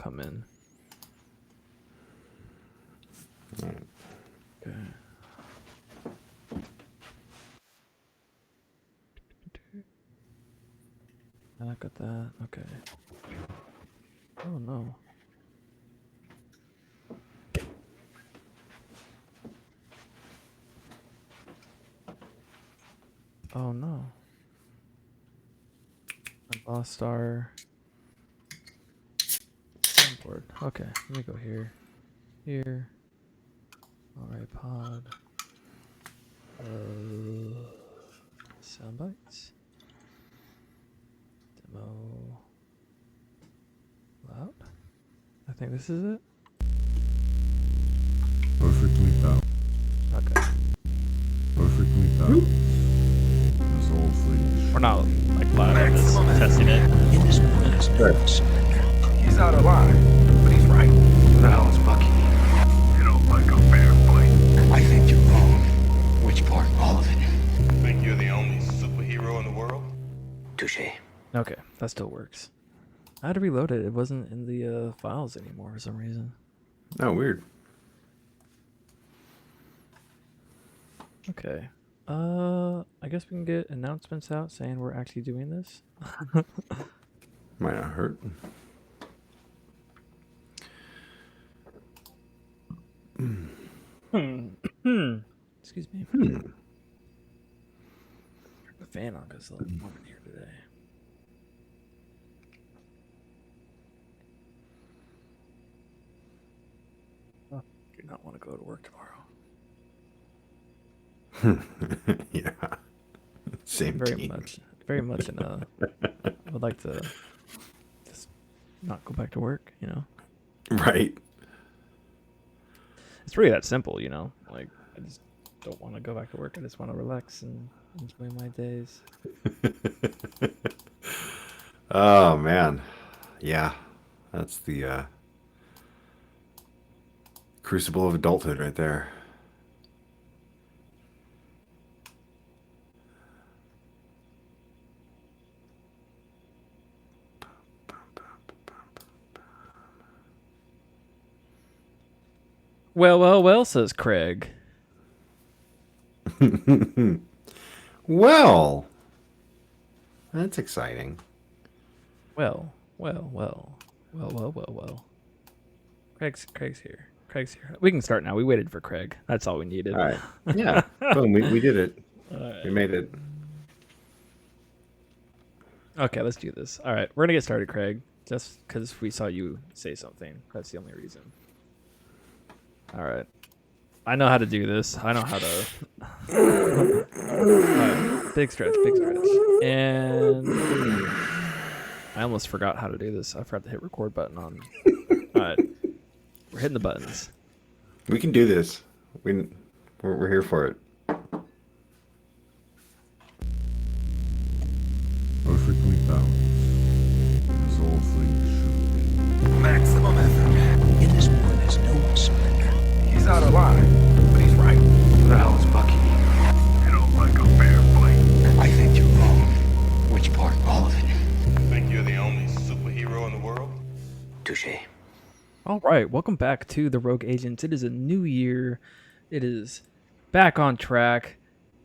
come in. All right. Okay. I got that. Okay. Oh no. Oh no. I lost our soundboard. Okay, let me go here. Here. Alright, pod. Sound bites. Demo. Loud. I think this is it. Perfectly balanced. Okay. Perfectly balanced. As all things. We're not like live on this, testing it. In this world, there's no surrender. He's out of line, but he's right. Who the hell is Bucky? You don't like a fair fight. I think you're wrong. Which part? All of it. Think you're the only superhero in the world? Touché. Okay, that still works. I had to reload it. It wasn't in the files anymore for some reason. Oh, weird. Okay. I guess we can get announcements out saying we're actually doing this. Might not hurt. Excuse me. Turn the fan on because it's a little warm in here today. Oh, do not want to go to work tomorrow. Yeah. Same Very team. very much in a. I would like to just not go back to work. Right. It's really that simple. Like I just don't want to go back to work. I just want to relax and enjoy my days. Oh, man. Yeah. That's the crucible of adulthood right there. Well, says Craig. Well, that's exciting. Well. Craig's here. We can start now. We waited for Craig. That's all we needed. All right. Yeah. Boom. We did it. Right. We made it. Okay, let's do this. All right, we're gonna get started, Craig. Just because we saw you say something. That's the only reason. All right. I know how to do this. I know how to. All right. Big stretch. And I almost forgot how to do this. I forgot to hit record button on. All right. We're hitting the buttons. We can do this. We're here for it. Perfectly balanced. As all things should be. Maximum effort. In this world, there's no surrender. He's out of line, but he's right. Who the hell is Bucky? You don't like a fair fight. I think you're wrong. Which part? All of it. Think you're the only superhero in the world? Touché. All right, welcome back to the Rogue Agents. It is a new year. It is back on track.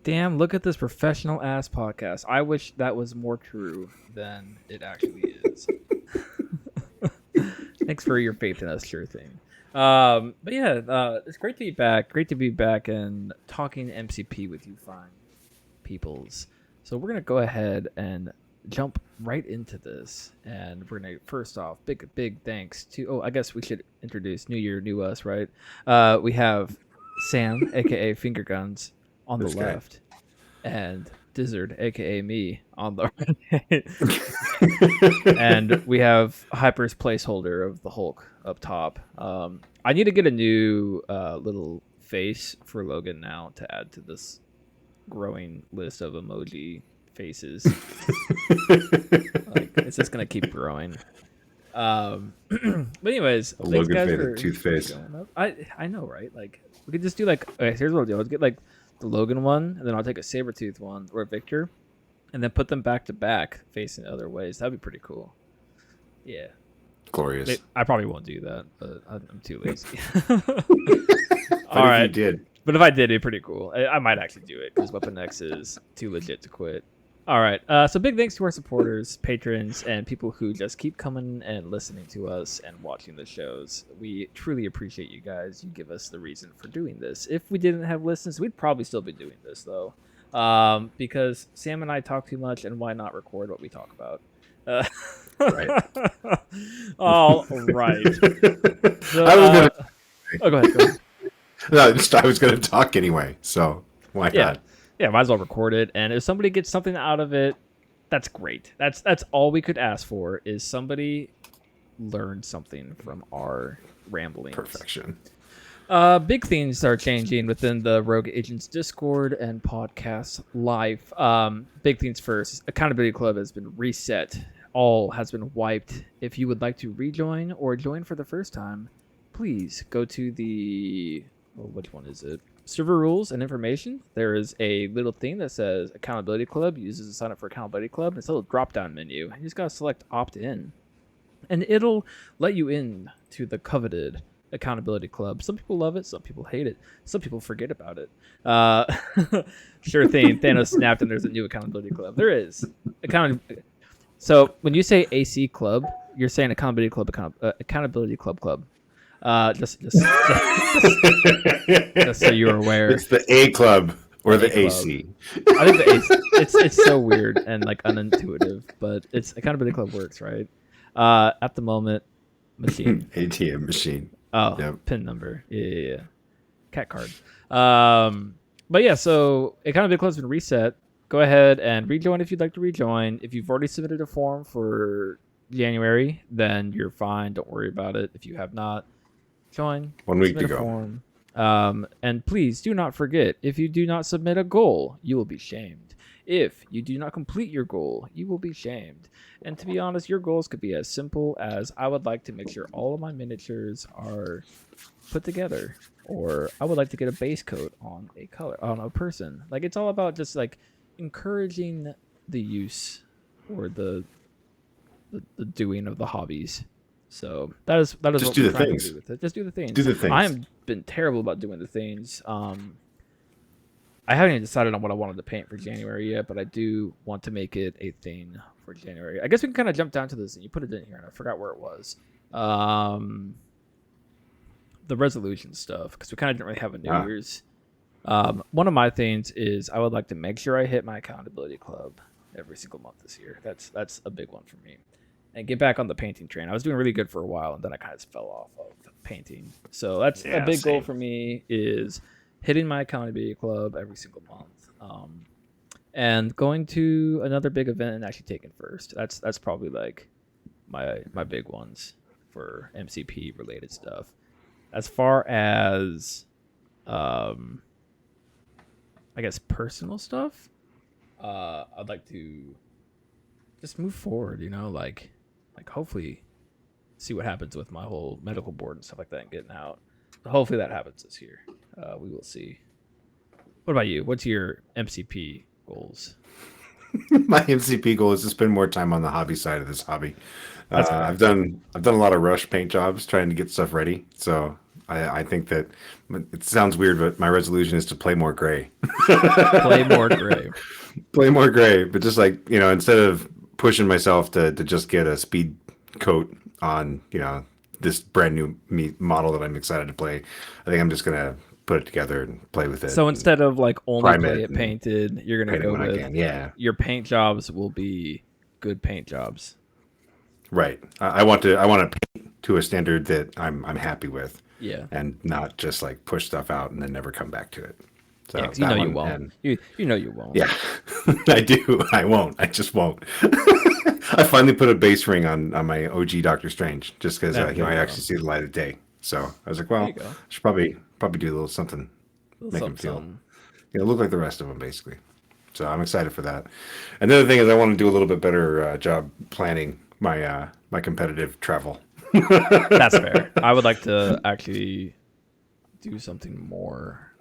Damn, look at this professional ass podcast. I wish that was more true than it actually is. Thanks for your faith in us, sure thing. But yeah, it's great to be back. Great to be back and talking MCP with you fine peoples. So we're gonna go ahead and jump right into this, and we're gonna first off big thanks to I guess we should introduce new year, new us, right? We have Sam, aka Finger Guns, on the left, and Dizzard, aka me, on the right. And we have Hyper's placeholder of the Hulk up top. I need to get a new little face for Logan now to add to this growing list of emoji faces. Like, it's just gonna keep growing. But anyways, thanks Logan guys faded for toothpaste. showing up. I know, right? Like we could just do like, okay, here's what I'll do. Let's get like the Logan one, and then I'll take a Sabretooth one or a Victor, and then put them back to back facing other ways. That'd be pretty cool. Yeah. glorious. I probably won't do that, but I'm too lazy. But All if right. you did, But if I did, it'd be pretty cool. I might actually do it because Weapon X is too legit to quit. All right. So big thanks to our supporters, patrons, and people who just keep coming and listening to us and watching the shows. We truly appreciate you guys. You give us the reason for doing this. If we didn't have listens, we'd probably still be doing this though, because Sam and I talk too much, and why not record what we talk about? right? All right. So, I was gonna. oh, go ahead. No, I was gonna talk anyway. So why Yeah. not? Yeah, might as well record it. And if somebody gets something out of it, that's great. That's all we could ask for is somebody learned something from our ramblings. Perfection. Big things are changing within the Rogue Agents Discord and podcast life. Big things first. Accountability Club has been reset. All has been wiped. If you would like to rejoin or join for the first time, please go to the which one is it? Server rules and information. There is a little thing that says Accountability Club. Uses to sign up for Accountability Club. It's a little drop-down menu. You just gotta select Opt In, and it'll let you in to the coveted Accountability Club. Some people love it. Some people hate it. Some people forget about it. Sure thing. Thanos snapped, and there's a new Accountability Club. There is accountability. So when you say AC Club, you're saying Accountability Club. Accountability Club. Just so you're aware, It's the A club or the A AC. I think the AC, it's so weird and like unintuitive, but it's Accountability Club works, right? At the moment, machine. ATM machine. Oh, Yep. pin number. Yeah. Cat card. But yeah, so Accountability Club's been reset. Go ahead and rejoin if you'd like to rejoin. If you've already submitted a form for January, then you're fine. Don't worry about it. If you have not, join. 1 week to submit a go. form. And please do not forget, if you do not submit a goal, you will be shamed. If you do not complete your goal, you will be shamed. And to be honest, your goals could be as simple as I would like to make sure all of my miniatures are put together, or I would like to get a base coat on a person. Like, it's all about just like encouraging the use or the doing of the hobbies. So that is Just what do we're the trying things. to do with it. Just do the things. Do the things. I have been terrible about doing the things. I haven't even decided on what I wanted to paint for January yet, but I do want to make it a thing for January. I guess we can kind of jump down to this, and you put it in here, and I forgot where it was. The resolution stuff, because we kind of didn't really have a New Year's. One of my things is I would like to make sure I hit my accountability club every single month this year. That's a big one for me. And get back on the painting train. I was doing really good for a while, and then I kind of fell off of painting. So that's a big goal for me, is hitting my accountability club every single month, and going to another big event and actually taking first. That's probably like my big ones for MCP related stuff. As far as I guess personal stuff, I'd like to just move forward, like hopefully see what happens with my whole medical board and stuff like that and getting out. Hopefully that happens this year. We will see. What about you? What's your MCP goals? My MCP goal is to spend more time on the hobby side of this hobby. That's fair. I've done a lot of rush paint jobs trying to get stuff ready. So I think that it sounds weird, but my resolution is to play more gray. Play more gray. Play more gray, but just like, instead of pushing myself to just get a speed coat on, this brand new model that I'm excited to play, I think I'm just going to put it together and play with it. So instead of like only prime play it it painted, you're going to paint it go when I with can. Yeah. your paint jobs will be good paint jobs. Right. I want to paint to a standard that I'm happy with. Yeah. And not just like push stuff out and then never come back to it. So Yeah, 'cause you that know you one, won't. and- You know you won't. Yeah, I do. I won't. I just won't. I finally put a base ring on my OG Doctor Strange just because There you I go. actually see the light of day. So I was like, well, you go. I should probably do a little something, make him feel, Something. look like the rest of them basically. So I'm excited for that. And the other thing is I want to do a little bit better job planning my my competitive travel. That's fair. I would like to actually do something more.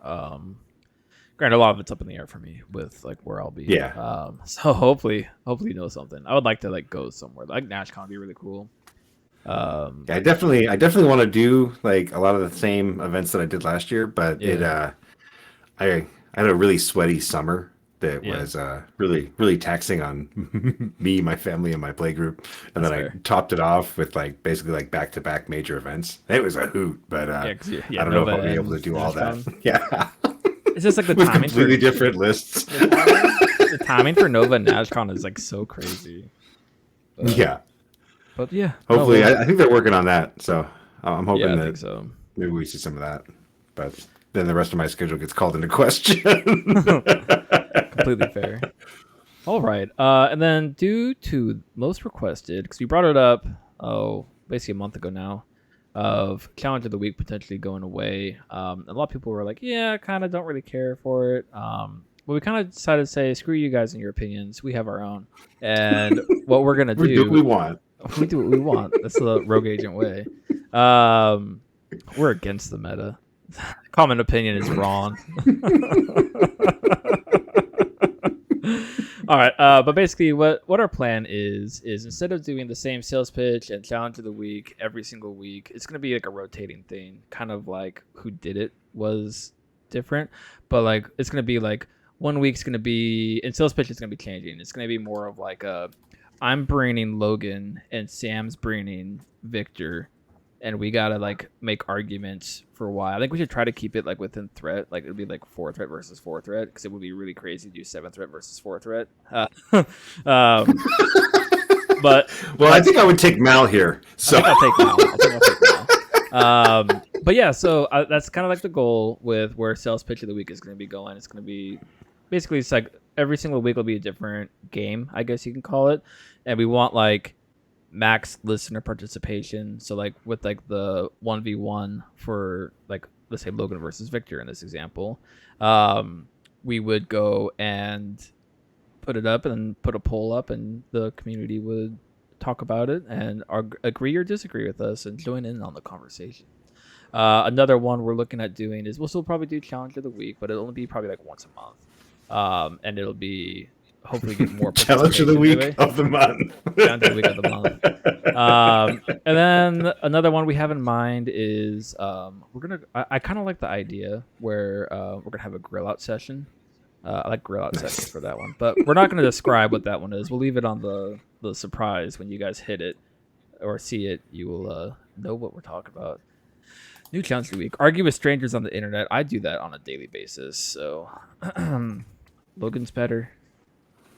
Granted, a lot of it's up in the air for me with like where I'll be. Yeah. So hopefully you know something. I would like to like go somewhere. Like NashCon would be really cool. Yeah, I definitely want to do like a lot of the same events that I did last year, but Yeah. I had a really sweaty summer that Yeah, was really really taxing on me, my family, and my play group, and that's then I fair. topped it off with like basically like back to back major events. It was a hoot, but Yeah, cause I don't know if Nova I'll be able to and do all that. NashCon. Yeah, It's just like the with timing for completely different lists. the timing for Nova and NashCon is like so crazy. But Yeah, but yeah, no, hopefully, well, I think they're working on that, so I'm yeah, hoping I that think so. maybe we see some of that. But then the rest of my schedule gets called into question. Completely fair. All right. And then due to most requested, because we brought it up, basically a month ago now, of challenge of the week potentially going away. A lot of people were like, "Yeah, kind of don't really care for it." But we kind of decided to say, "Screw you guys and your opinions. We have our own." And what we're gonna We do what we do, want. we do what we want. That's the rogue agent way. Um, we're against the meta. Common opinion is wrong. All right, but basically, what our plan is instead of doing the same sales pitch and challenge of the week every single week, it's gonna be like a rotating thing, kind of like who did it was different, but like it's gonna be like one week's gonna be and sales pitch is gonna be changing. It's gonna be more of like I'm bringing Logan and Sam's bringing Victor, and we gotta like make arguments for why. I think we should try to keep it like within threat. Like it'd be like 4 threat versus 4 threat because it would be really crazy to do 7 threat versus 4 threat. Um, but Well, I think I would take Mal here. So I think I'll take Mal. But yeah, so that's kind of like the goal with where sales pitch of the week is going to be going. It's going to be basically it's like every single week will be a different game, I guess you can call it, and we want like max listener participation. So like with like the 1v1 for like let's say Logan versus Victor in this example, we would go and put it up and put a poll up and the community would talk about it and agree or disagree with us and join in on the conversation. Another one we're looking at doing is we'll still probably do challenge of the week, but it'll only be probably like once a month, and it'll be hopefully get more challenge of the participation week that way. of the month. Challenge of the week of the month. And then another one we have in mind is we're gonna. I kind of like the idea where we're gonna have a grill out session. I like grill out sessions for that one, but we're not gonna describe what that one is. We'll leave it on the surprise when you guys hit it or see it. You will know what we're talking about. New challenge of the week: argue with strangers on the internet. I do that on a daily basis. So Logan's better.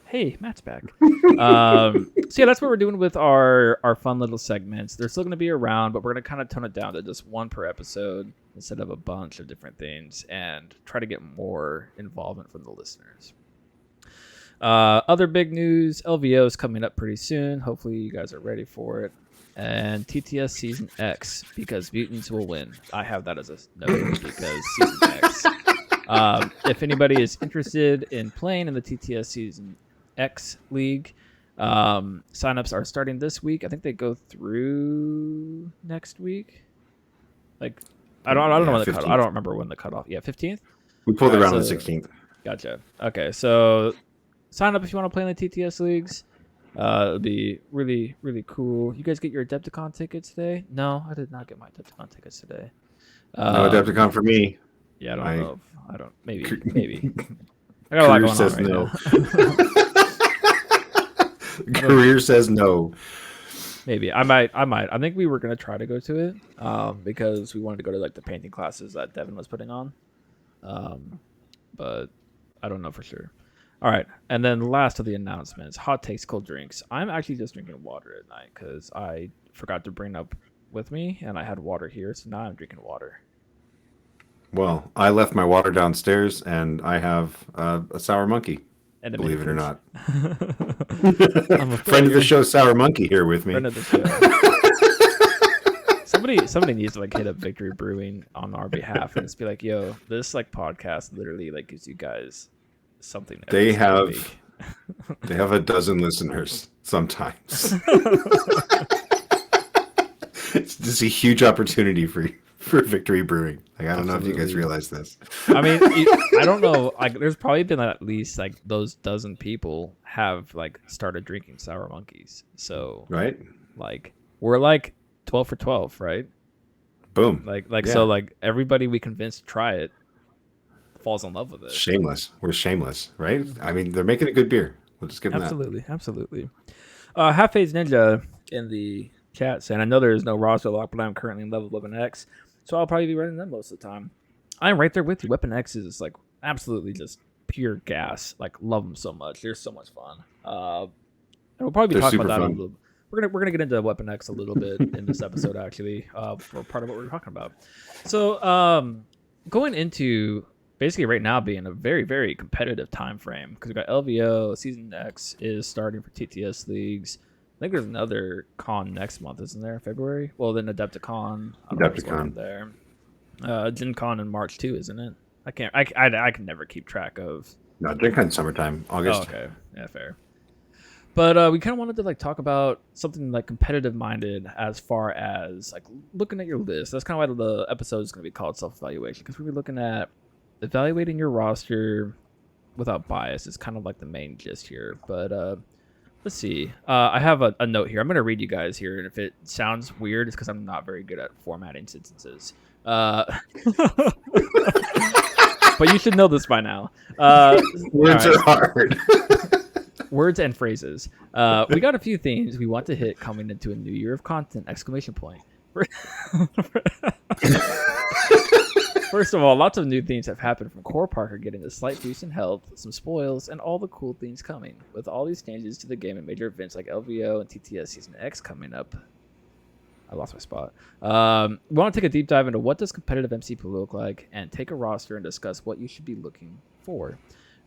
Hey, Matt's back. So yeah, that's what we're doing with our fun little segments. They're still going to be around, but we're going to kind of tone it down to just one per episode instead of a bunch of different things and try to get more involvement from the listeners. Other big news, LVO is coming up pretty soon. Hopefully you guys are ready for it. And TTS Season X, because mutants will win. I have that as a note because Season X. If anybody is interested in playing in the TTS Season X League, signups are starting this week. I think they go through next week. Like, I don't know when the 15th. cutoff. I don't remember when the cutoff. Yeah, 15th. We pulled All right, around on the so- 16th. Gotcha. Okay, so sign up if you want to play in the TTS leagues. It'll be really, really cool. You guys get your Adepticon tickets today? No, I did not get my Adepticon tickets today. No Adepticon for me. Yeah, I don't I- know. I don't. Maybe. I got a lot Career going says on right no. now. Career says no. Maybe I might. I think we were gonna try to go to it, because we wanted to go to like the painting classes that Devin was putting on, but I don't know for sure. All right, and then last of the announcements: hot takes, cold drinks. I'm actually just drinking water at night because I forgot to bring up with me, and I had water here, so now I'm drinking water. Well, I left my water downstairs, and I have a sour monkey. And a Believe it or mini not. fridge. I'm a Friend of failure. the show, Sour Monkey, here with me. Friend of the show. Somebody needs to like hit up Victory Brewing on our behalf and just be like, "Yo, this like podcast literally like gives you guys something." every They single have week." they have a dozen listeners sometimes. It's a huge opportunity for Victory Brewing. Like, I don't know if you guys Absolutely. realize this. I mean, I don't know. Like, there's probably been at least like those dozen people have like started drinking Sour Monkeys. So Right? like we're like 12 for 12, right? Boom. Like Yeah. so like everybody we convinced to try it falls in love with it. Shameless. We're shameless, right? I mean, they're making a good beer. We'll just give them that. Absolutely. Half Phase Ninja in the chat saying, I know there is no roster lock, but I'm currently in level Weapon X, so I'll probably be running them most of the time. I'm right there with you. Weapon X is like absolutely just pure gas. Like, love them so much. They're so much fun. And we'll probably be They're talking super about that a fun. little. We're gonna get into Weapon X a little bit in this episode actually, for part of what we're talking about. So going into basically right now being a very, very competitive time frame because we got LVO season X is starting for TTS leagues. I think there's another con next month, isn't there? February. Well, then Adepticon. I don't know what's going on there. Gen Con in March too, isn't it? I can't. I can never keep track of. No, they're kind of summertime, August. Oh, okay. Yeah, fair. But we kind of wanted to like talk about something like competitive minded as far as like looking at your list. That's kind of why the episode is going to be called self-evaluation because we're looking at evaluating your roster without bias. Is kind of like the main gist here. But let's see. I have a note here. I'm going to read you guys here, and if it sounds weird, it's because I'm not very good at formatting sentences. But you should know this by now. Words are hard. Words and phrases. We got a few themes we want to hit coming into a new year of content! Exclamation point. First of all, lots of new things have happened from Core Parker getting a slight boost in health, some spoils, and all the cool things coming. With all these changes to the game and major events like LVO and TTS Season X coming up. I lost my spot. We want to take a deep dive into what does competitive MCP look like and take a roster and discuss what you should be looking for.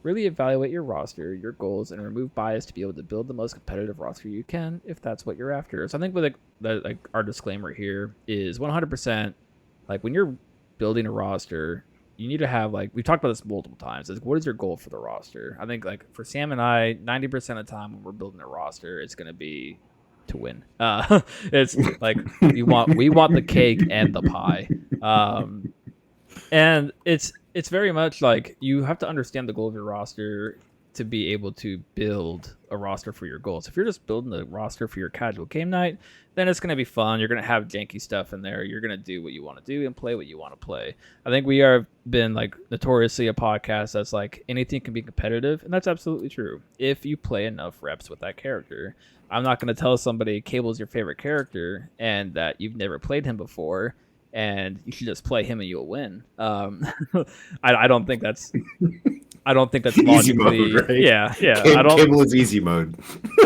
Really evaluate your roster, your goals, and remove bias to be able to build the most competitive roster you can if that's what you're after. So I think with like our disclaimer here is 100% like when you're building a roster, you need to have like we've talked about this multiple times. Is what is your goal for the roster? I think like for Sam and I, 90% of the time when we're building a roster, it's going to be to win. It's like we want the cake and the pie. And it's very much like you have to understand the goal of your roster to be able to build a roster for your goals. If you're just building a roster for your casual game night, then it's going to be fun. You're going to have janky stuff in there. You're going to do what you want to do and play what you want to play. I think we have been like notoriously a podcast that's like anything can be competitive, and that's absolutely true if you play enough reps with that character. I'm not going to tell somebody Cable's your favorite character and that you've never played him before and you should just play him and you'll win. I don't think that's Easy logically mode, right? yeah. Cable is easy mode.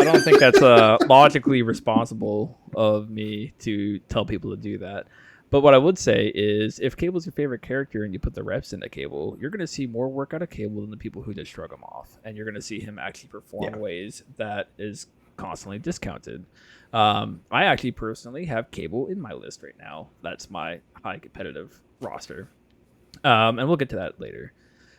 I don't think that's logically responsible of me to tell people to do that. But what I would say is if Cable's your favorite character and you put the reps into Cable, you're going to see more work out of Cable than the people who just shrug him off. And you're going to see him actually perform ways that is constantly discounted. I actually personally have Cable in my list right now. That's my high competitive roster. And we'll get to that later.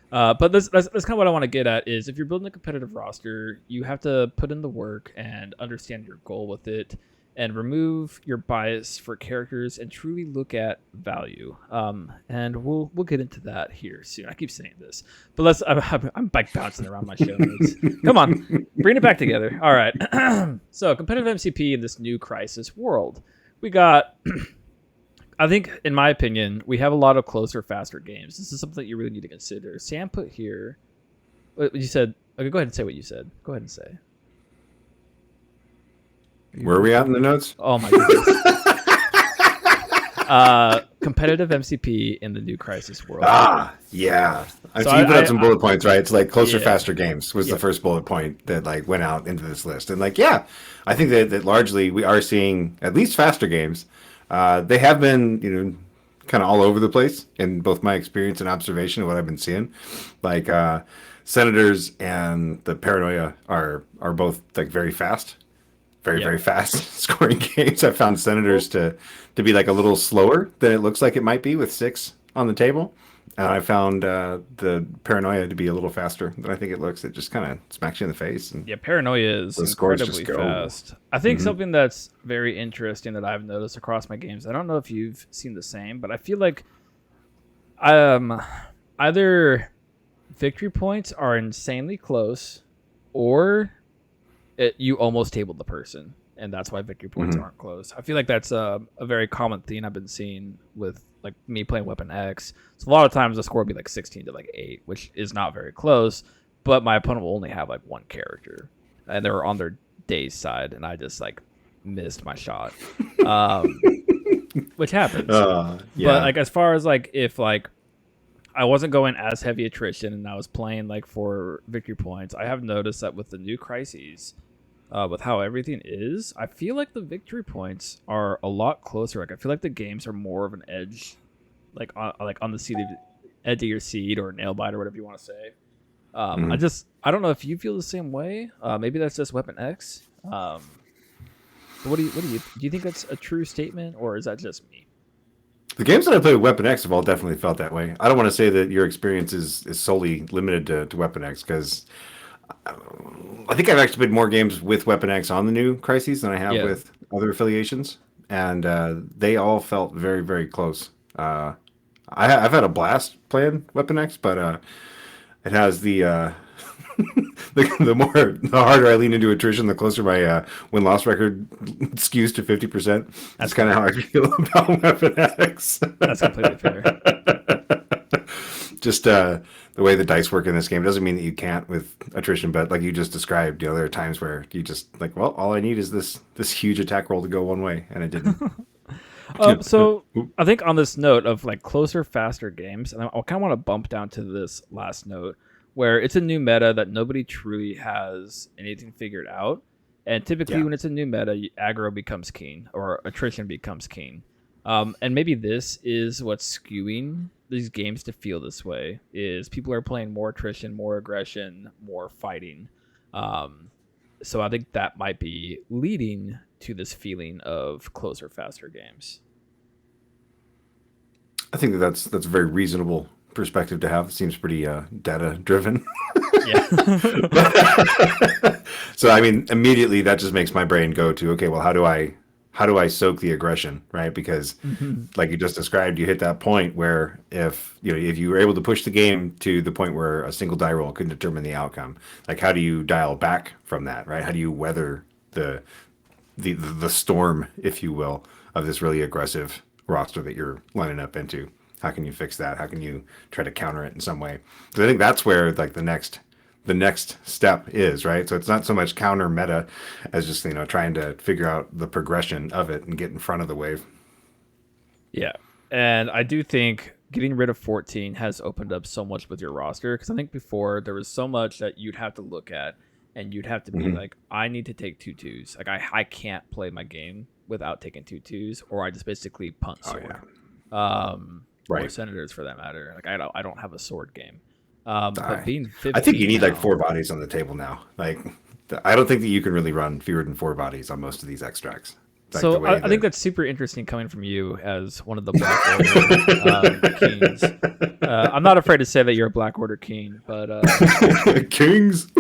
But that's kind of what I want to get at is if you're building a competitive roster, you have to put in the work and understand your goal with it and remove your bias for characters and truly look at value. And we'll get into that here soon. I keep saying this, but I'm bike bouncing around my show notes. Come on, bring it back together. All right. So competitive MCP in this new crisis world, we got, I think, in my opinion, we have a lot of closer, faster games. This is something that you really need to consider. Sam put here, what you said, okay, go ahead and say what you said. Go ahead and say. Where are we at in the notes? Oh my goodness. Competitive MCP in the new crisis world. Yeah. So You put out some bullet points, right? It's like closer, Yeah. faster games was the first bullet point that like went out into this list. And like, yeah, I think that largely we are seeing at least faster games. They have been, kind of all over the place in both my experience and observation of what I've been seeing. Like Senators and the Paranoia are both like very fast. Very fast scoring games. I found Senators to be like a little slower than it looks like it might be with 6 on the table. And I found the Paranoia to be a little faster than I think it looks. It just kind of smacks you in the face. And Yeah, Paranoia is the scores incredibly just go. fast. I think something that's very interesting that I've noticed across my games, I don't know if you've seen the same, but I feel like either victory points are insanely close or you almost tabled the person. and that's why victory points aren't close. I feel like that's a very common theme I've been seeing with like me playing Weapon X. So a lot of times the score will be like 16 to like 8, which is not very close, but my opponent will only have like one character, and they're on their day's side, and I just like missed my shot, which happens. Yeah. But like as far as like if like I wasn't going as heavy attrition and I was playing like for victory points, I have noticed that with the new crises, with how everything is, I feel like the victory points are a lot closer. Like I feel like the games are more of an edge, like on the seat of, edge of your seat or nail bite or whatever you want to say. I don't know if you feel the same way. Maybe that's just Weapon X. But do you think that's a true statement, or is that just me? The games that I played with Weapon X have all definitely felt that way. I don't want to say that your experience is solely limited to Weapon X, because I think I've actually played more games with Weapon X on the new Crises than I have with other affiliations, and they all felt very, very close. I've had a blast playing Weapon X, but it has the the harder I lean into attrition, the closer my win-loss record skews to 50%. That's kind of how I feel about Weapon X. That's completely fair. Just the way the dice work in this game doesn't mean that you can't with attrition, but like you just described, there are times where you just like, well, all I need is this huge attack roll to go one way, and it didn't. So I think on this note of like closer, faster games, and I kind of want to bump down to this last note where it's a new meta that nobody truly has anything figured out. And typically when it's a new meta, aggro becomes king or attrition becomes king. And maybe this is what's skewing these games to feel this way, is people are playing more attrition, more aggression, more fighting. So I think that might be leading to this feeling of closer, faster games. I think that's a very reasonable perspective to have. It seems pretty data driven. Yeah. So I mean, immediately that just makes my brain go to, okay, well, how do I soak the aggression, right? Because like you just described, you hit that point where if you were able to push the game to the point where a single die roll can determine the outcome, like how do you dial back from that, right? How do you weather the storm, if you will, of this really aggressive roster that you're lining up into? How can you fix that? How can you try to counter it in some way? So I think that's where like the next step is, right? So it's not so much counter meta as just trying to figure out the progression of it and get in front of the wave. Yeah, and I do think getting rid of 14 has opened up so much with your roster, because I think before there was so much that you'd have to look at and you'd have to be like, I need to take 2/2s. Like I can't play my game without taking 2/2s, or I just basically punt sword. Or senators for that matter. Like I don't have a sword game. But being 15 I think you need now, like 4 bodies on the table now. Like I don't think that you can really run fewer than 4 bodies on most of these extracts. Like so I think that's super interesting coming from you as one of the Black Order kings. I'm not afraid to say that you're a Black Order king, but kings.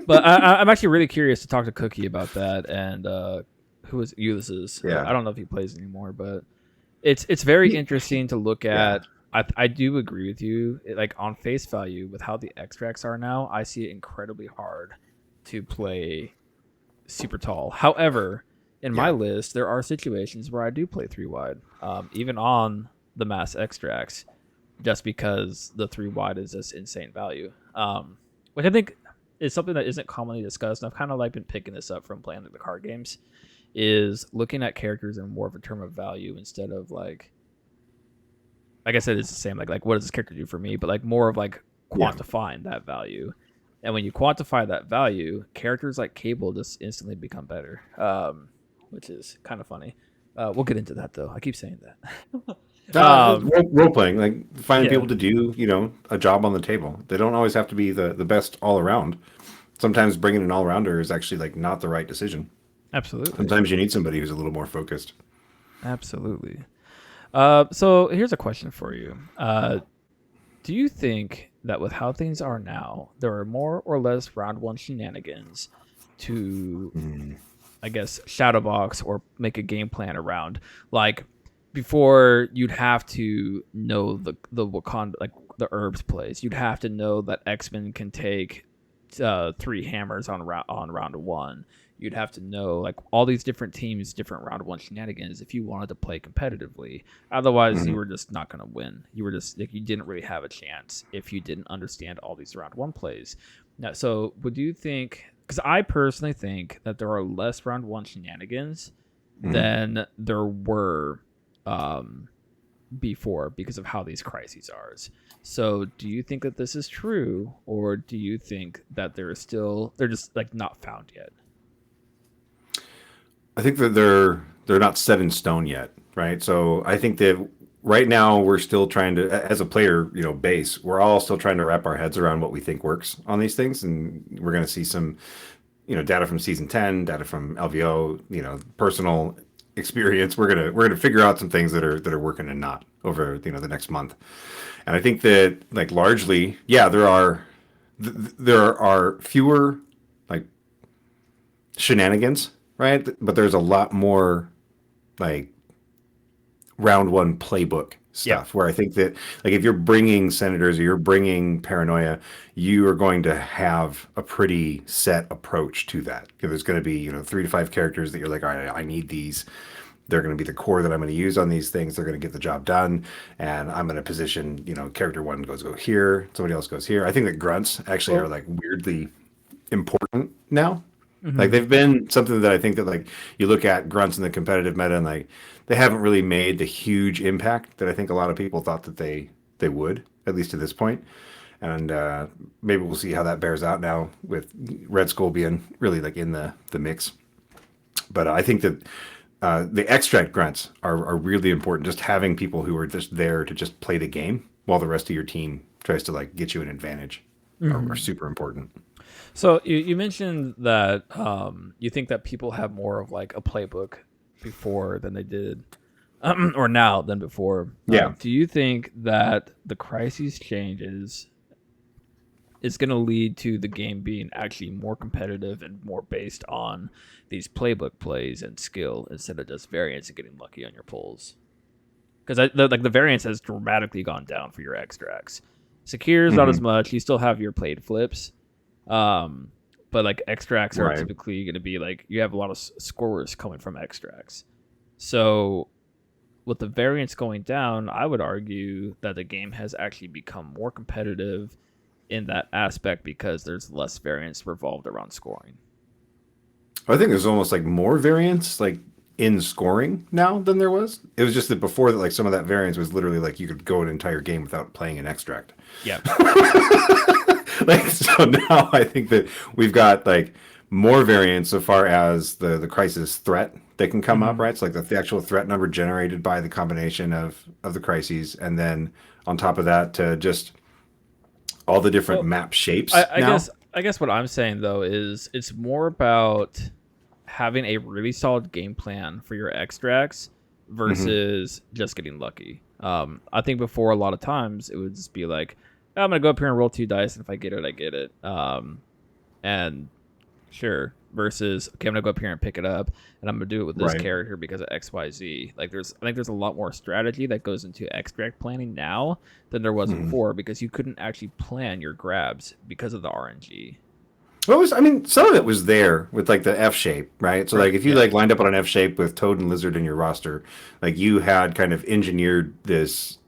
But I'm actually really curious to talk to Cookie about that, and who is Ulysses. I don't know if he plays anymore, but it's very interesting to look at. I do agree with you. Like on face value, with how the extracts are now, I see it incredibly hard to play super tall. However, in my list, there are situations where I do play 3 wide, even on the mass extracts, just because the 3 wide is just insane value. Which I think is something that isn't commonly discussed, and I've kind of like been picking this up from playing the card games, is looking at characters in more of a term of value instead of like I said, it's the same. Like what does this character do for me? But like more of like quantifying that value. And when you quantify that value, characters like Cable just instantly become better, which is kind of funny. We'll get into that though. I keep saying that. Role playing, like finding people to do a job on the table. They don't always have to be the best all around. Sometimes bringing an all rounder is actually like not the right decision. Absolutely. Sometimes you need somebody who's a little more focused. Absolutely. So here's a question for you. Do you think that with how things are now, there are more or less round 1 shenanigans to, I guess, shadowbox or make a game plan around? Like before, you'd have to know the Wakanda, like the herbs plays. You'd have to know that X-Men can take 3 hammers on round 1. you'd have to know like all these different teams, different round one shenanigans if you wanted to play competitively. Otherwise, you were just not going to win. You were just like you didn't really have a chance if you didn't understand all these round one plays. Now, so would you think? Because I personally think that there are less round one shenanigans than there were before because of how these crises are. So do you think that this is true, or do you think that they're just like not found yet? I think that they're not set in stone yet, right? So I think that right now we're still trying to, as a player, base, we're all still trying to wrap our heads around what we think works on these things, and we're going to see some, data from season 10, data from LVO, personal experience. We're gonna figure out some things that are working and not over the next month, and I think that like largely, yeah, there are fewer like shenanigans, right? But there's a lot more like round one playbook stuff where I think that like if you're bringing senators or you're bringing paranoia, you are going to have a pretty set approach to that. There's going to be 3 to 5 characters that you're like, all right, I need these. They're going to be the core that I'm going to use on these things. They're going to get the job done, and I'm going to position character one go here, somebody else goes here. I think that grunts actually are like weirdly important now. Like they've been something that I think that like you look at grunts in the competitive meta and like they haven't really made the huge impact that I think a lot of people thought that they would, at least to this point. And maybe we'll see how that bears out now with Red Skull being really like in the mix. But I think that the extract grunts are really important. Just having people who are just there to just play the game while the rest of your team tries to like get you an advantage are super important. So you mentioned that you think that people have more of like a playbook before than they did, or now than before. Yeah. Do you think that the crises changes is going to lead to the game being actually more competitive and more based on these playbook plays and skill instead of just variance and getting lucky on your pulls? Because the variance has dramatically gone down for your extracts. Secure's not as much. You still have your played flips. But like extracts are typically going to be like you have a lot of scorers coming from extracts. So with the variance going down, I would argue that the game has actually become more competitive in that aspect because there's less variance revolved around scoring. I think there's almost like more variance like in scoring now than there was. It was just that before that like some of that variance was literally like you could go an entire game without playing an extract. Yeah. Like so now I think that we've got like more variance so far as the crisis threat that can come up, right? So like the actual threat number generated by the combination of the crises, and then on top of that to just all the different map shapes. I guess what I'm saying though is it's more about having a really solid game plan for your extracts versus just getting lucky. I think before a lot of times it would just be like, I'm gonna go up here and roll 2 dice, and if I get it, I get it. And sure, versus okay, I'm gonna go up here and pick it up, and I'm gonna do it with this character because of X, Y, Z. Like I think there's a lot more strategy that goes into extract planning now than there was before because you couldn't actually plan your grabs because of the RNG. Well, some of it was there with like the F shape, right? So like if you like lined up on an F shape with Toad and Lizard in your roster, like you had kind of engineered this,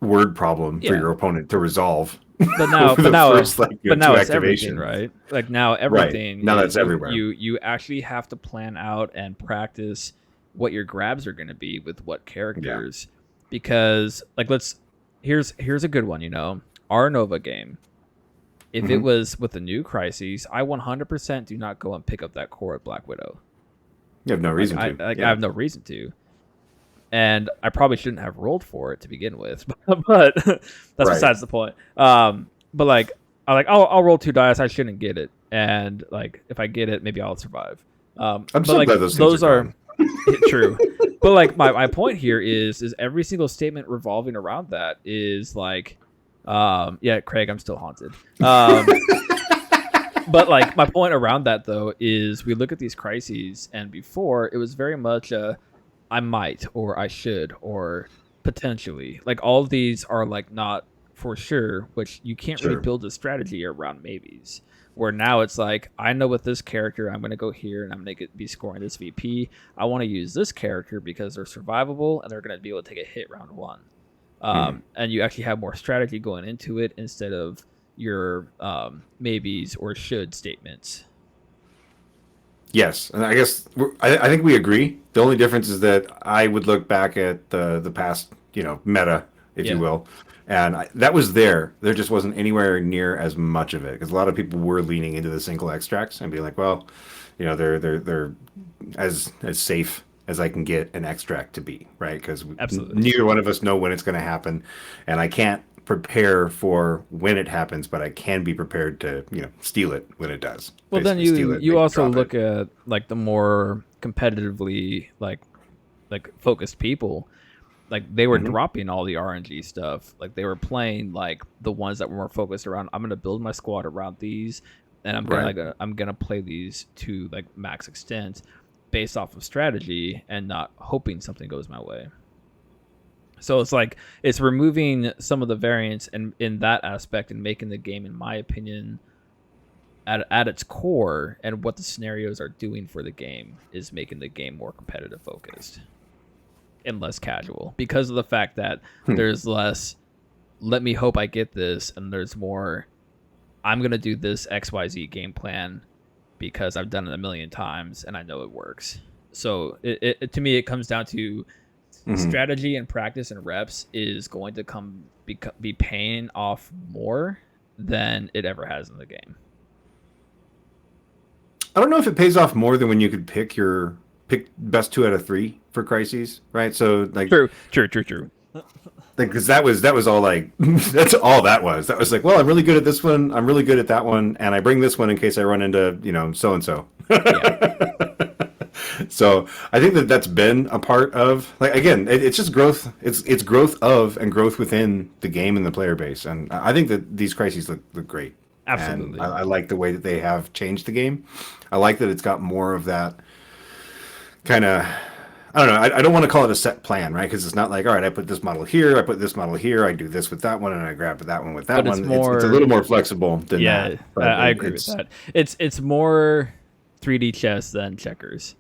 word problem for your opponent to resolve. But now, first, now it's everything, right? Like now everything. Now that's everywhere. You actually have to plan out and practice what your grabs are going to be with what characters, because like here's a good one. Our Nova game. If it was with the new crises, I 100% do not go and pick up that core at Black Widow. You have no reason to. I have no reason to. And I probably shouldn't have rolled for it to begin with, but that's besides the point. But like, I'll roll 2 dice. I shouldn't get it, and like, if I get it, maybe I'll survive. I'm so glad those are true. But like, my point here is every single statement revolving around that is like, yeah, Craig, I'm still haunted. But like, my point around that though is we look at these crises, and before it was very much I might, or I should, or potentially. Like all of these are like not for sure, which you can't really Sure. build a strategy around maybes. Where now it's like, I know with this character, I'm going to go here and I'm going to be scoring this VP. I want to use this character because they're survivable and they're going to be able to take a hit round one. And you actually have more strategy going into it instead of your maybes or should statements. Yes, and I guess I think we agree. The only difference is that I would look back at the past, meta, if you Yeah. will, and that was there. There just wasn't anywhere near as much of it because a lot of people were leaning into the single extracts and being like, well, they're as safe as I can get an extract to be, right? Because Absolutely. neither one of us know when it's going to happen, and I can't prepare for when it happens, but I can be prepared to, steal it when it does. Well, then Basically steal it, you make also drop look it. at like the more competitively like focused people. Like they were Mhm. dropping all the RNG stuff. Like they were playing like the ones that were more focused around. I'm gonna build my squad around these, and Right. I'm gonna play these to like max extent, based off of strategy and not hoping something goes my way. So it's like it's removing some of the variance and in that aspect and making the game, in my opinion, at its core and what the scenarios are doing for the game is making the game more competitive focused and less casual because of the fact that there's less let me hope I get this and there's more I'm going to do this XYZ game plan because I've done it a million times and I know it works. So to me it comes down to Mhm. strategy and practice and reps is going to be paying off more than it ever has in the game. I don't know if it pays off more than when you could pick best 2 out of 3 for crises, right? So True. because that was all like that's all that was. That was like, well, I'm really good at this one, I'm really good at that one, and I bring this one in case I run into so and so. Yeah. So I think that's been a part of like again, it's just growth. It's growth of and growth within the game and the player base, and I think that these crises look great. And Absolutely. I like the way that they have changed the game. I like that it's got more of that kind of. I don't know. I don't want to call it a set plan, right? Because it's not like, all right, I put this model here, I put this model here, I do this with that one, and I grab that one with that But it's one. It's a more little more flexible than that. yeah, But I agree with it's that. It's more 3D chess than checkers.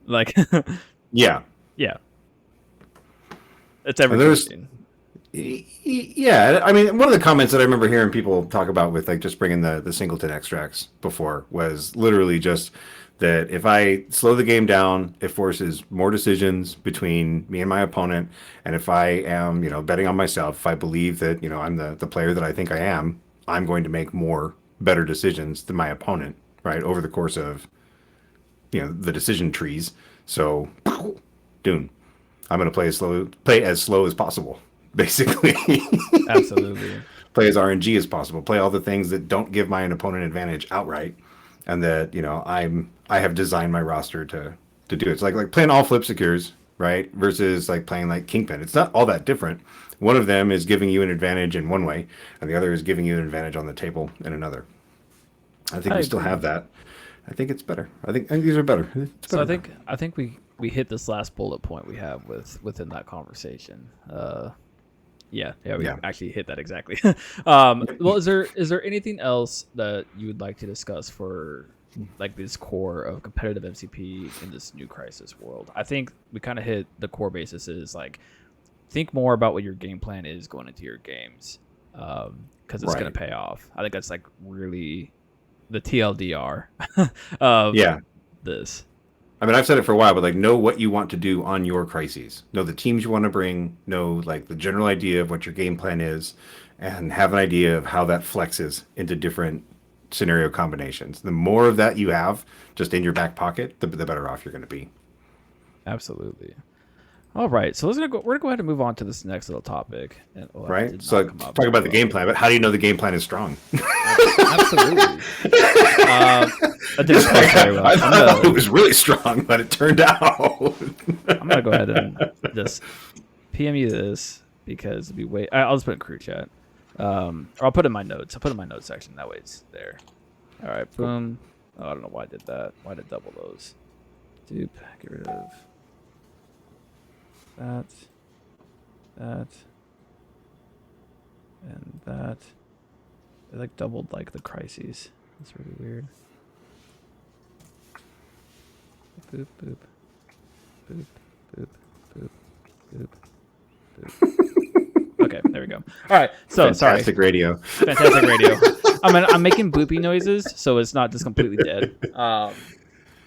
Like yeah. yeah. It's And there's everything. yeah. I mean, one of the comments that I remember hearing people talk about with like just bringing the singleton extracts before was literally just that if I slow the game down, it forces more decisions between me and my opponent. And if I am, betting on myself, if I believe that, I'm the player that I think I am, I'm going to make more better decisions than my opponent, right? Over the course of, the decision trees. So, Dune. I'm going to play as slow as possible, basically. Absolutely. Play as RNG as possible. Play all the things that don't give my opponent advantage outright, and that I have designed my roster to do it. It's like playing all flip secures, right? Versus like playing like Kingpin. It's not all that different. One of them is giving you an advantage in one way, and the other is giving you an advantage on the table in another. I think I we still agree. have that. I think it's better. I think these are better. It's So better. I think we hit this last bullet point we have within that conversation. Yeah, we Yeah. actually hit that exactly. Well, is there anything else that you would like to discuss for like this core of competitive MCP in this new crisis world? I think we kind of hit the core basis is like think more about what your game plan is going into your games, because it's going Right. to pay off. I think that's like really the TLDR of Yeah. this. I mean, I've said it for a while, but like, know what you want to do on your crises. Know the teams you want to bring. Know like the general idea of what your game plan is, and have an idea of how that flexes into different scenario combinations. The more of that you have just in your back pocket, the better off you're going to be. Absolutely. All right, so we're gonna go ahead and move on to this next little topic. And oh, that Right? did So not come up. talk about the game plan, but how do you know the game plan is strong? Absolutely. That didn't come up very well. I thought it was really strong, but it turned out. I'm gonna go ahead and just PM you this because it'd be way. I'll just put it in crew chat, or I'll put it in my notes. I'll put it in my notes section. That way it's there. All right, boom. Oh, I don't know why I did that. Why did I double those? Dupe. Get rid of that. And that it like doubled like the crises. That's really weird. Boop boop boop boop boop boop boop. Okay, there we go. All right, so Fantastic sorry. radio. Fantastic radio. I'm making bloopy noises, so it's not just completely dead. All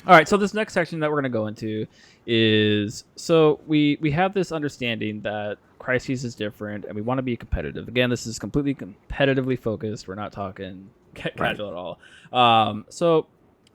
right, so this next section that we're going to go into is so we have this understanding that crises is different and we want to be competitive. Again, this is completely competitively focused. We're not talking casual at all. So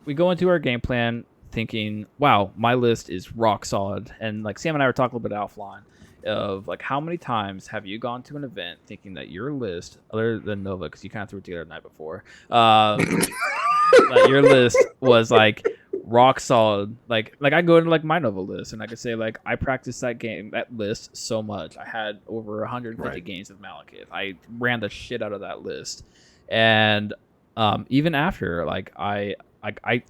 we go into our game plan thinking, wow, my list is rock solid. And like Sam and I were talking a little bit offline of like how many times have you gone to an event thinking that your list, other than Nova, because you kind of threw it together the night before, that your list was like rock solid. Like I go into like my Nova list and I could say like I practiced that list so much. I had over 150 games of Malekith. I ran the shit out of that list, and even after like I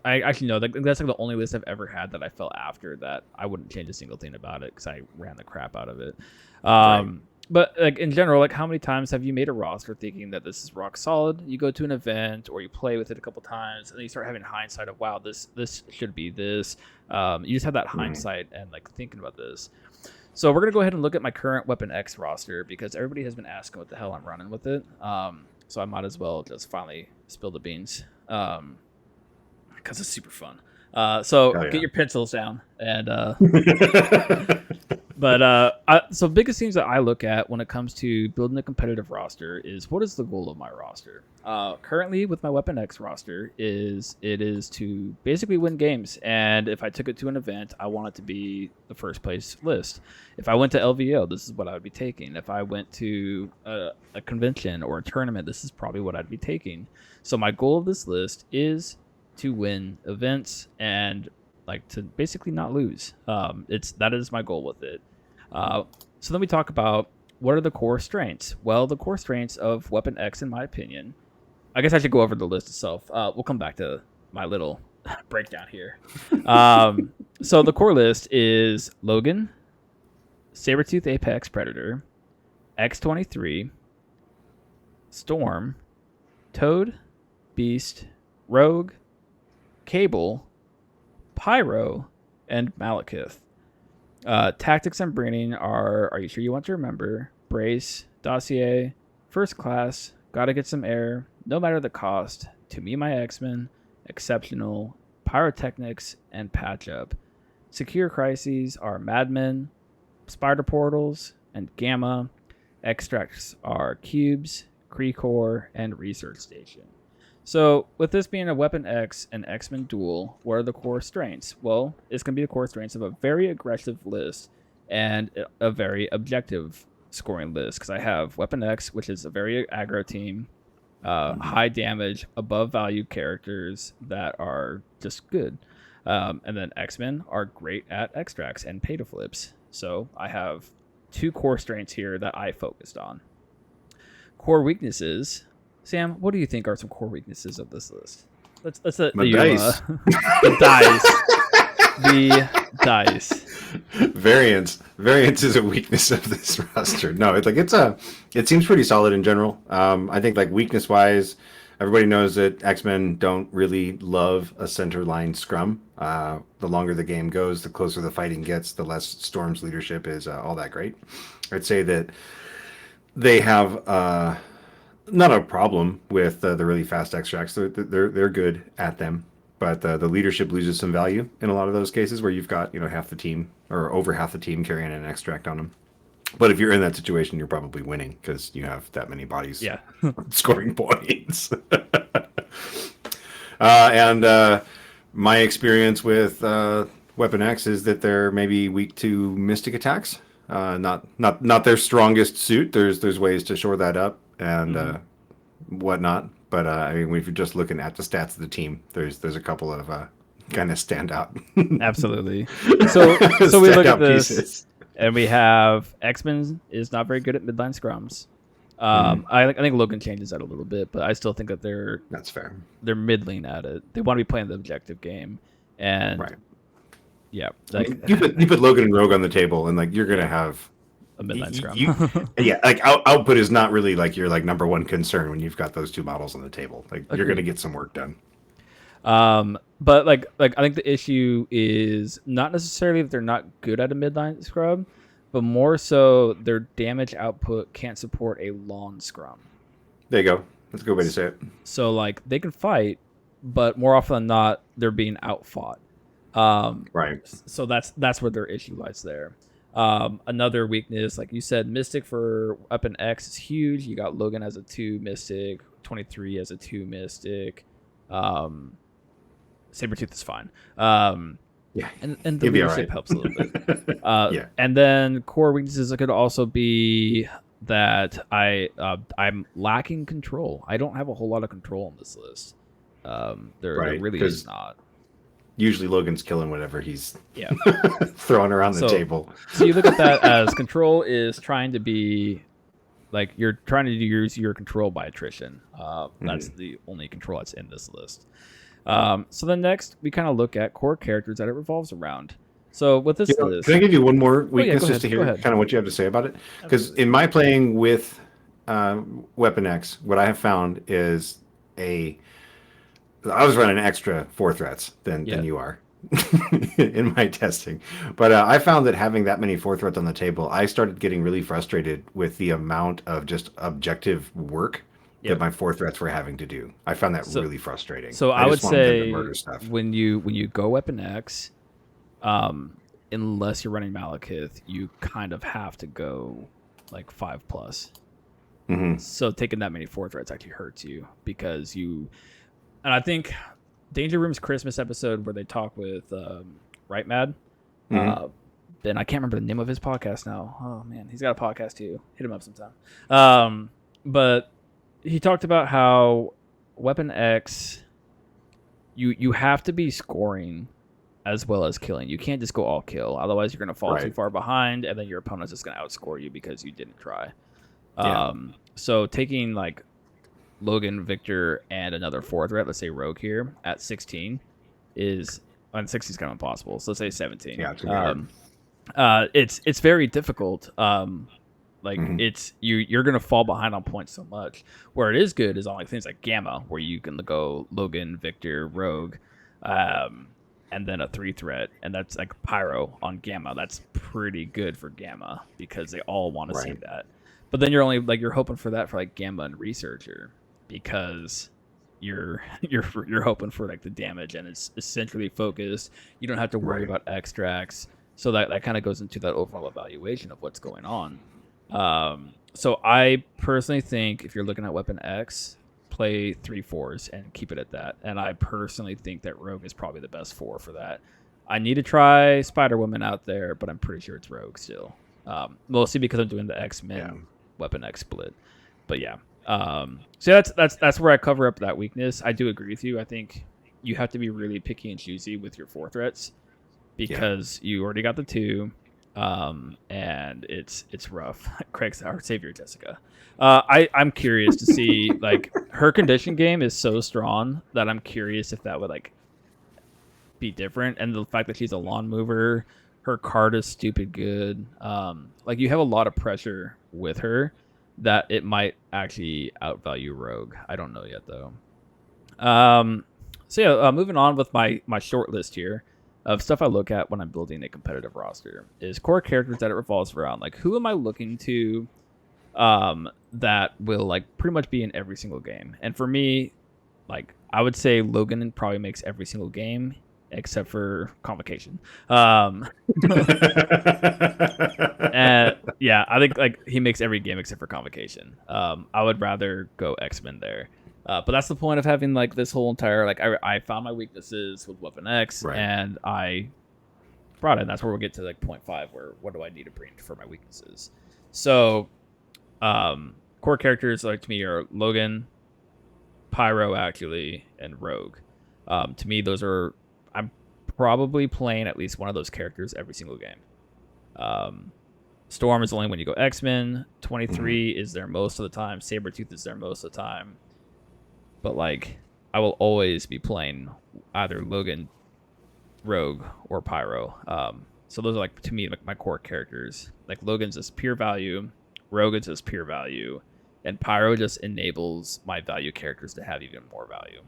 actually know that's like the only list I've ever had that I fell after that I wouldn't change a single thing about it because I ran the crap out of it. But like in general, like how many times have you made a roster thinking that this is rock solid? You go to an event or you play with it a couple times, and then you start having hindsight of wow, this should be this. You just have that hindsight and like thinking about this. So we're gonna go ahead and look at my current Weapon X roster because everybody has been asking what the hell I'm running with it. So I might as well just finally spill the beans because it's super fun. So get your pencils down and. So biggest things that I look at when it comes to building a competitive roster is what is the goal of my roster. Currently with my Weapon X roster it is to basically win games, and if I took it to an event, I want it to be the first place list. If I went to LVO, this is what I would be taking. If I went to a convention or a tournament, this is probably what I'd be taking. So my goal of this list is to win events and like to basically not lose. That is my goal with it. So then we talk about what are the core strengths. Well, the core strengths of Weapon X, in my opinion, I guess I should go over the list itself. We'll come back to my little breakdown here. So the core list is Logan, Sabretooth Apex Predator, X-23, Storm, Toad, Beast, Rogue, Cable, Pyro, and Malekith. Tactics and Braining are you sure you want to remember? Brace, Dossier, First Class, Gotta Get Some Air, No Matter the Cost, To Me My X-Men, Exceptional, Pyrotechnics, and Patch Up. Secure Crises are Madmen, Spider Portals, and Gamma. Extracts are Cubes, Kree-Core, and Research Station. So, with this being a Weapon X and X-Men duel, what are the core strengths? Well, it's going to be the core strengths of a very aggressive list and a very objective scoring list. Because I have Weapon X, which is a very aggro team, high damage, above value characters that are just good. And then X-Men are great at extracts and pay to flips. So, I have two core strengths here that I focused on. Core weaknesses. Sam, what do you think are some core weaknesses of this list? Let's dice. The dice. The dice. Variance is a weakness of this roster. No, it seems pretty solid in general. I think like weakness wise, everybody knows that X-Men don't really love a center line scrum. The longer the game goes, the closer the fighting gets, the less Storm's leadership is all that great. I'd say that they have not a problem with the really fast extracts. They're good at them, but the leadership loses some value in a lot of those cases where you've got half the team or over half the team carrying an extract on them. But if you're in that situation, you're probably winning because you have that many bodies scoring points. And my experience with Weapon X is that they're maybe weak to mystic attacks. Not their strongest suit. There's ways to shore that up and whatnot. But I mean, if you're just looking at the stats of the team, there's a couple of kind of stand out. Absolutely. So we look at this, pieces. and we have X-Men is not very good at midline scrums. I think Logan changes that a little bit, but I still think that That's fair. They're middling at it. They want to be playing the objective game, and Right. yeah, like you put Logan and Rogue on the table, and like you're gonna have a midline scrum. Yeah, like output is not really like your like number one concern when you've got those two models on the table. Like you're Agreed. gonna get some work done. But like I think the issue is not necessarily that they're not good at a midline scrum, but more so their damage output can't support a long scrum. There you go. That's a good way to say it. So like they can fight, but more often than not, they're being outfought. Right. So that's where their issue lies there. Another weakness, like you said, Mystic for Weapon X is huge. You got Logan as a 2 Mystic, 23 as a 2 Mystic. Sabretooth is fine. Yeah. And the He'll be leadership alright. helps a little bit. Yeah. And then core weaknesses could also be that I'm lacking control. I don't have a whole lot of control on this list. There Right, really 'cause- is not. Usually Logan's killing whatever he's Yeah. throwing around the So- table. So you look at that as control is trying to be like you're trying to use your control by attrition. That's the only control that's in this list. So then next we kind of look at core characters that it revolves around. So with this list, Can I give you one more weakness go just to ahead, go hear ahead. kind of what you have to say about it? Because in my playing with Weapon X, what I have found is I was running extra 4 threats than you are in my testing. But I found that having that many 4 threats on the table, I started getting really frustrated with the amount of just objective work that my 4 threats were having to do. I found that really frustrating. So I would just wanted them to say murder stuff. when you go Weapon X, unless you're running Malekith, you kind of have to go like 5+. So taking that many 4 threats actually hurts you because and I think Danger Room's Christmas episode where they talk with Right Mad. Ben, I can't remember the name of his podcast now. Oh man, he's got a podcast too. Hit him up sometime. But he talked about how Weapon X, you have to be scoring as well as killing. You can't just go all kill, otherwise you're gonna fall too far behind, and then your opponent's just gonna outscore you because you didn't try. So taking like Logan, Victor, and another 4 threat, let's say Rogue here at 16 is on 16 is kind of impossible. So let's say 17. Yeah, it's gonna be hard. It's very difficult. It's you're gonna fall behind on points so much. Where it is good is on like things like Gamma, where you can go Logan, Victor, Rogue, and then a 3 threat, and that's like Pyro on Gamma. That's pretty good for Gamma because they all want to see that. But then you're only you're hoping for that for like Gamma and Researcher because you're hoping for like the damage, and it's essentially focused. You don't have to worry about extracts. So that kind of goes into that overall evaluation of what's going on. So I personally think if you're looking at Weapon X, play 3 4s and keep it at that. And I personally think that Rogue is probably the best 4 for that. I need to try Spider-Woman out there, but I'm pretty sure it's Rogue still. Mostly because I'm doing the X-Men Weapon X split. But yeah. So that's where I cover up that weakness. I do agree with you. I think you have to be really picky and choosy with your 4 threats because you already got the 2. And it's rough. Craig's our savior, Jessica. I'm curious to see like her condition game is so strong that I'm curious if that would like be different. And the fact that she's a lawn mover, her card is stupid good. Like you have a lot of pressure with her that it might actually outvalue Rogue. I don't know yet though. So yeah, moving on with my short list here of stuff I look at when I'm building a competitive roster is core characters that it revolves around. Like, who am I looking to that will, like, pretty much be in every single game? And for me, like, I would say Logan probably makes every single game except for Convocation. And, yeah, I think, like, he makes every game except for Convocation. I would rather go X-Men there. But that's the point of having like this whole entire like I found my weaknesses with Weapon X and I brought it. And that's where we'll get to like point 5 where what do I need to bring for my weaknesses. So core characters like to me are Logan, Pyro actually, and Rogue. To me I'm probably playing at least one of those characters every single game. Storm is only when you go X-Men. 23 is there most of the time. Sabretooth is there most of the time. But, like, I will always be playing either Logan, Rogue, or Pyro. So those are like to me like my core characters. Like Logan's is pure value, Rogan's is pure value, and Pyro just enables my value characters to have even more value.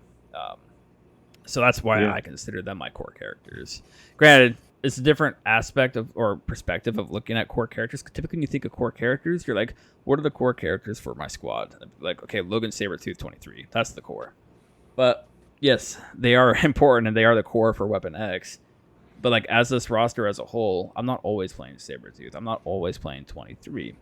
So that's why I consider them my core characters. Granted, it's a different aspect of or perspective of looking at core characters. Typically, when you think of core characters, you're like, what are the core characters for my squad? Like, okay, Logan Sabretooth 23. That's the core. But yes, they are important and they are the core for Weapon X. But like as this roster as a whole, I'm not always playing Sabretooth. I'm not always playing 23.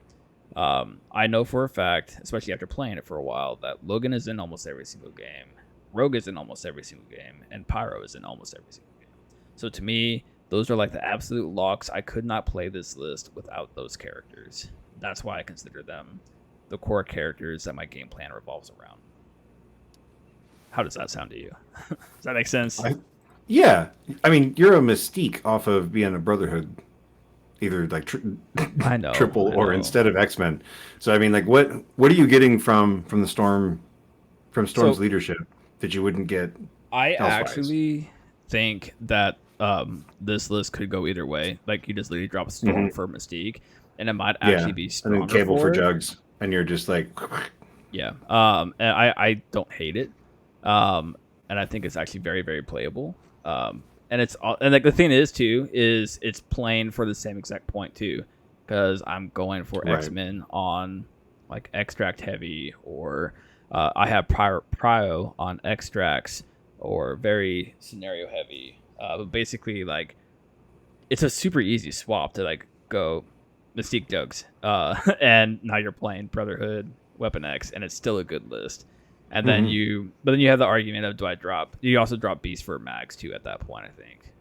I know for a fact, especially after playing it for a while, that Logan is in almost every single game. Rogue is in almost every single game. And Pyro is in almost every single game. So to me, those are like the absolute locks. I could not play this list without those characters. That's why I consider them the core characters that my game plan revolves around. How does that sound to you? Does that make sense? Yeah. I mean, you're a Mystique off of being a Brotherhood, either like I know, triple or instead of X-Men. So I mean, like, what are you getting from the Storm's leadership that you wouldn't get? I elsewise? actually think that this list could go either way. Like you just literally drop Storm for Mystique, and it might actually be stronger. And then Cable for it. Jugs, and you're just like, yeah. And I don't hate it. And I think it's actually very, very playable. And like the thing is too is it's playing for the same exact point too, because I'm going for X-Men on like extract heavy, or I have Prio on extracts, or very scenario heavy. But basically, like it's a super easy swap to like go Mystique Jugs, and now you're playing Brotherhood Weapon X, and it's still a good list. And then you have the argument of you also drop Beast for Mags too at that point, I think.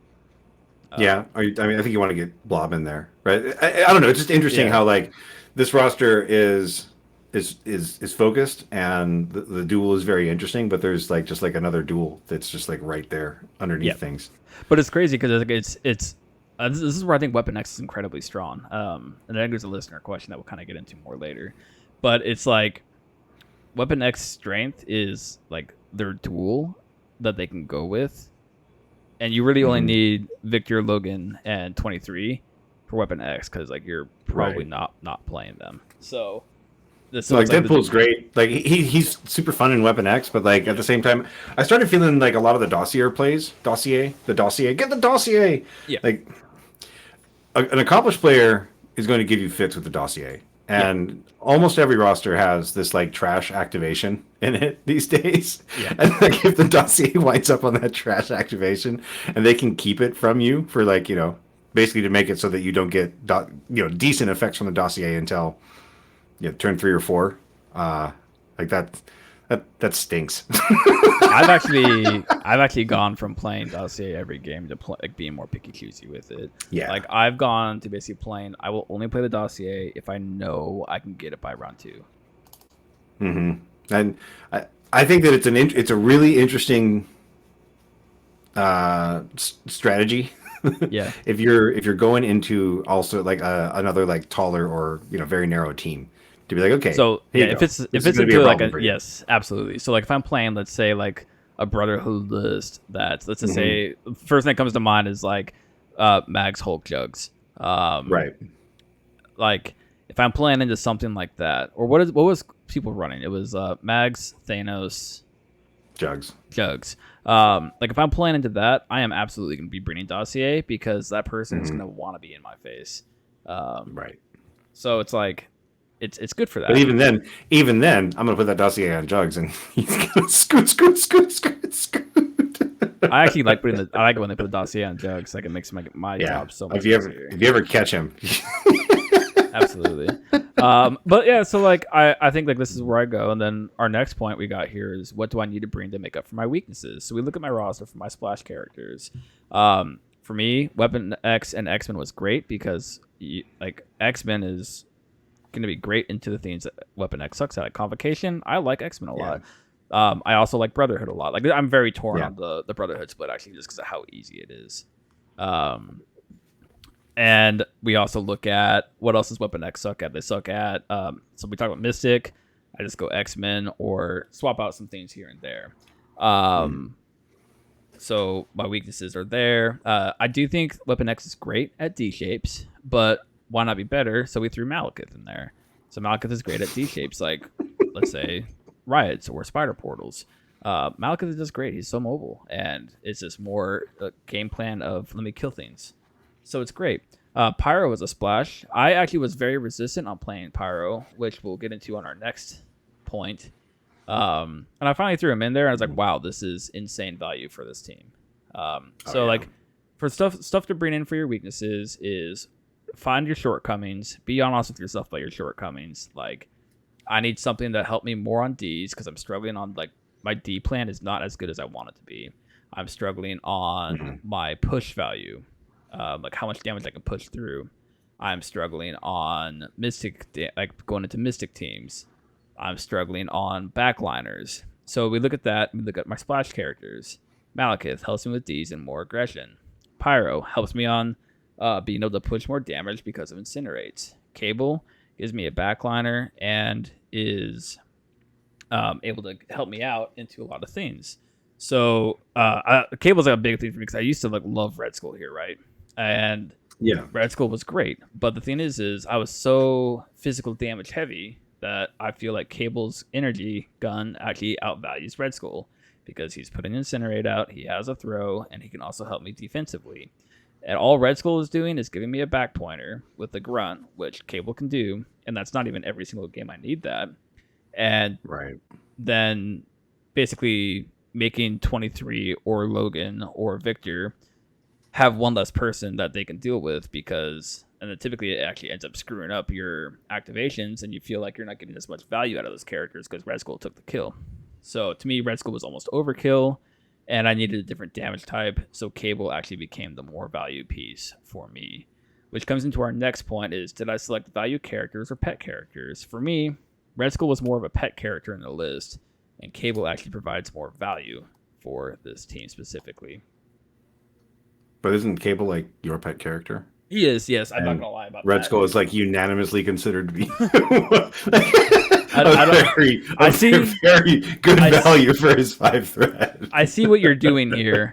yeah. I think you want to get Blob in there, right? I don't know. It's just interesting how like this roster is focused, and the duel is very interesting. But there's like just like another duel that's just like right there underneath things. But it's crazy because it's this is where I think Weapon X is incredibly strong. And I think there's a listener question that we'll kind of get into more later. But it's like Weapon X strength is like their duel that they can go with, and you really only need Victor, Logan, and 23 for Weapon X because like you're probably not playing them. So this like Deadpool's great. Like he's super fun in Weapon X, but like at the same time, I started feeling like a lot of the dossier get the dossier. Yeah, like an accomplished player is going to give you fits with the dossier. And almost every roster has this like trash activation in it these days. Yeah. And like if the dossier winds up on that trash activation and they can keep it from you for like, basically to make it so that you don't get, decent effects from the dossier until turn 3 or 4. Like that stinks. I've actually gone from playing dossier every game to like being more picky choosy with it. Yeah. Like I've gone to basically playing. I will only play the dossier if I know I can get it by round 2. And I think that it's a really interesting strategy. Yeah. If you're going into also like another like taller or very narrow team. To be like, okay, so yeah, if it's into like yes, absolutely. So like if I'm playing, let's say like a Brotherhood list that's let's just say the first thing that comes to mind is like Mags, Hulk, Jugs. Right. Like if I'm playing into something like that, or what was people running? It was Mags, Thanos, Jugs. Like if I'm playing into that, I am absolutely going to be bringing dossier because that person is going to want to be in my face. Right. So it's like. It's good for that. But even then, I'm gonna put that dossier on Jugs, and he's gonna scoot. I actually like when they put the dossier on Jugs. Like it makes my job so much easier. If you ever catch him, absolutely. But yeah, so like I think like this is where I go, and then our next point we got here is what do I need to bring to make up for my weaknesses? So we look at my roster for my splash characters. For me, Weapon X and X-Men was great because like X-Men is going to be great into the themes that Weapon X sucks at. Like Convocation, I like X-Men a lot. I also like Brotherhood a lot. Like I'm very torn on the Brotherhood split actually just because of how easy it is. And we also look at what else does Weapon X suck at. They suck at so we talk about Mystic. I just go X-Men or swap out some things here and there. So my weaknesses are there. I do think Weapon X is great at D shapes, but why not be better? So we threw Malekith in there. So Malekith is great at D shapes, like let's say riots or spider portals. Malekith is just great. He's so mobile, and it's just more a game plan of let me kill things. So it's great. Pyro was a splash. I actually was very resistant on playing Pyro, which we'll get into on our next point. And I finally threw him in there, and I was like, "Wow, this is insane value for this team." Like, for stuff to bring in for your weaknesses is find your shortcomings, be honest with yourself about your shortcomings. Like, I need something that helped me more on Ds because I'm struggling on like my D plan is not as good as I want it to be. I'm struggling on my push value, like how much damage I can push through. I'm struggling on like going into Mystic teams. I'm struggling on backliners. So we look at that. We look at my splash characters. Malekith helps me with Ds and more aggression. Pyro helps me on being able to push more damage because of Incinerates. Cable gives me a backliner and is able to help me out into a lot of things. So Cable's like a big thing for me because I used to like love Red Skull here, right? And Yeah. Red Skull was great, but the thing is I was so physical damage heavy that I feel like Cable's energy gun actually outvalues Red Skull because he's putting Incinerate out, he has a throw, and he can also help me defensively. And all Red Skull is doing is giving me a back pointer with the grunt, which Cable can do, and that's not even every single game I need that. And Right. then basically making 23 or Logan or Victor have one less person that they can deal with and then typically it actually ends up screwing up your activations and you feel like you're not getting as much value out of those characters because Red Skull took the kill. So to me, Red Skull was almost overkill and I needed a different damage type. So Cable actually became the more value piece for me, which comes into our next point is, did I select value characters or pet characters? For me, Red Skull was more of a pet character in the list and Cable actually provides more value for this team specifically. But isn't Cable like your pet character? He is, yes. I'm not gonna lie about Red that. Skull is like unanimously considered to be I see very good value for his 5 threat. I see what you're doing here.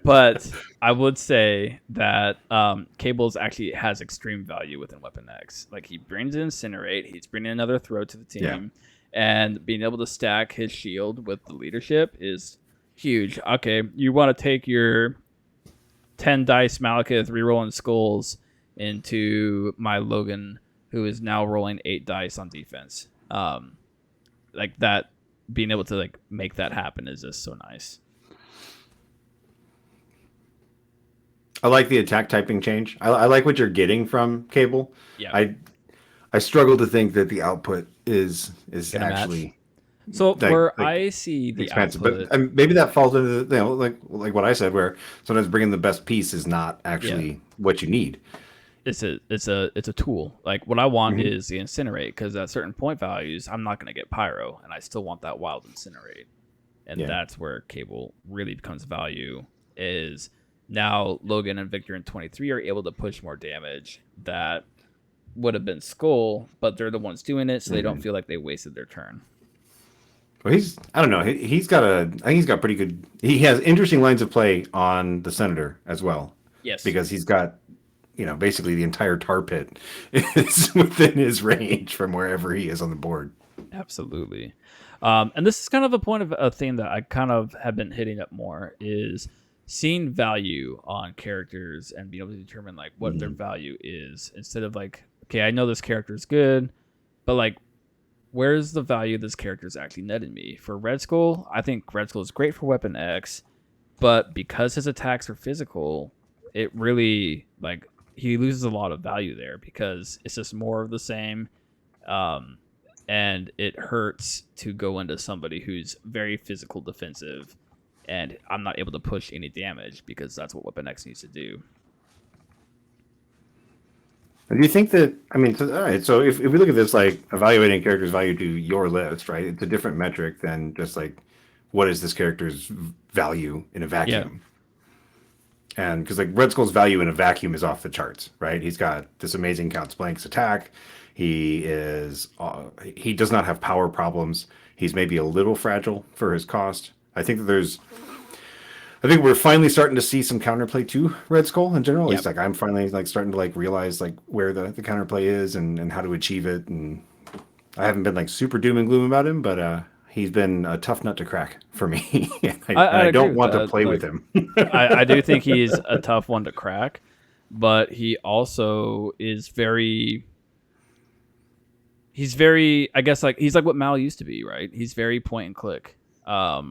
But I would say that Cables actually has extreme value within Weapon X. Like he brings in Incinerate, he's bringing another throw to the team, and being able to stack his shield with the leadership is huge. Okay, you want to take your 10 dice Malekith rerolling skulls into my Logan, who is now rolling 8 dice on defense. Like that, being able to like make that happen is just so nice. I like the attack typing change. I like what you're getting from Cable. Yeah. I struggle to think that the output is Gonna actually match. So I see the expensive, output, but maybe that falls into like what I said, where sometimes bringing the best piece is not actually what you need. it's a tool. Like what I want is the Incinerate because at certain point values, I'm not going to get Pyro, and I still want that wild Incinerate, and that's where Cable really becomes value. Is now Logan and Victor in 23 are able to push more damage that would have been Skull, but they're the ones doing it, so they don't feel like they wasted their turn. Well, I don't know. I think he's got pretty good. He has interesting lines of play on the Senator as well. Yes, because he's got, basically the entire tar pit is within his range from wherever he is on the board. Absolutely. And this is kind of a point of a thing that I kind of have been hitting up more is seeing value on characters and being able to determine like what their value is instead of like, okay, I know this character is good, but like, where's the value this character is actually netting me? For Red Skull, I think Red Skull is great for Weapon X, but because his attacks are physical, it really like he loses a lot of value there because it's just more of the same. And it hurts to go into somebody who's very physical defensive, and I'm not able to push any damage because that's what Weapon X needs to do. Do you think that, all right, so if we look at this, like evaluating character's value to your list, right, it's a different metric than just like, what is this character's value in a vacuum? Yeah. And because like Red Skull's value in a vacuum is off the charts, right? He's got this amazing Count's Blanks attack. He does not have power problems. He's maybe a little fragile for his cost. I think that there's I think we're finally starting to see some counterplay to Red Skull in general. At least Yep. like I'm finally like starting to like realize like where the counterplay is and how to achieve it. And I haven't been like super doom and gloom about him, but he's been a tough nut to crack for me. And I I agree don't with want to that. play with Like, him. I do think he's a tough one to crack, but he also is very. He's very, I guess, like he's like what Mal used to be, right? He's very point and click. He's a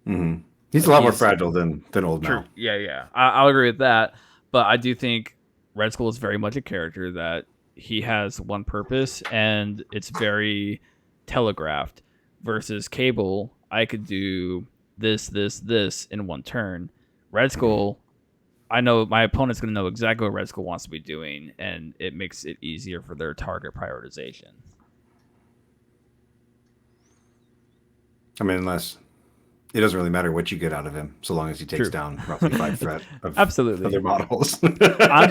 Like lot more he's fragile than old true. Mal. Yeah, yeah. I'll agree with that. But I do think Red Skull is very much a character that he has one purpose and it's very telegraphed. Versus Cable, I could do this in one turn. Red Skull, I know my opponent's going to know exactly what Red Skull wants to be doing, and it makes it easier for their target prioritization. I mean, unless it doesn't really matter what you get out of him, so long as he takes True. down roughly 5 threat of Absolutely. other models. I'm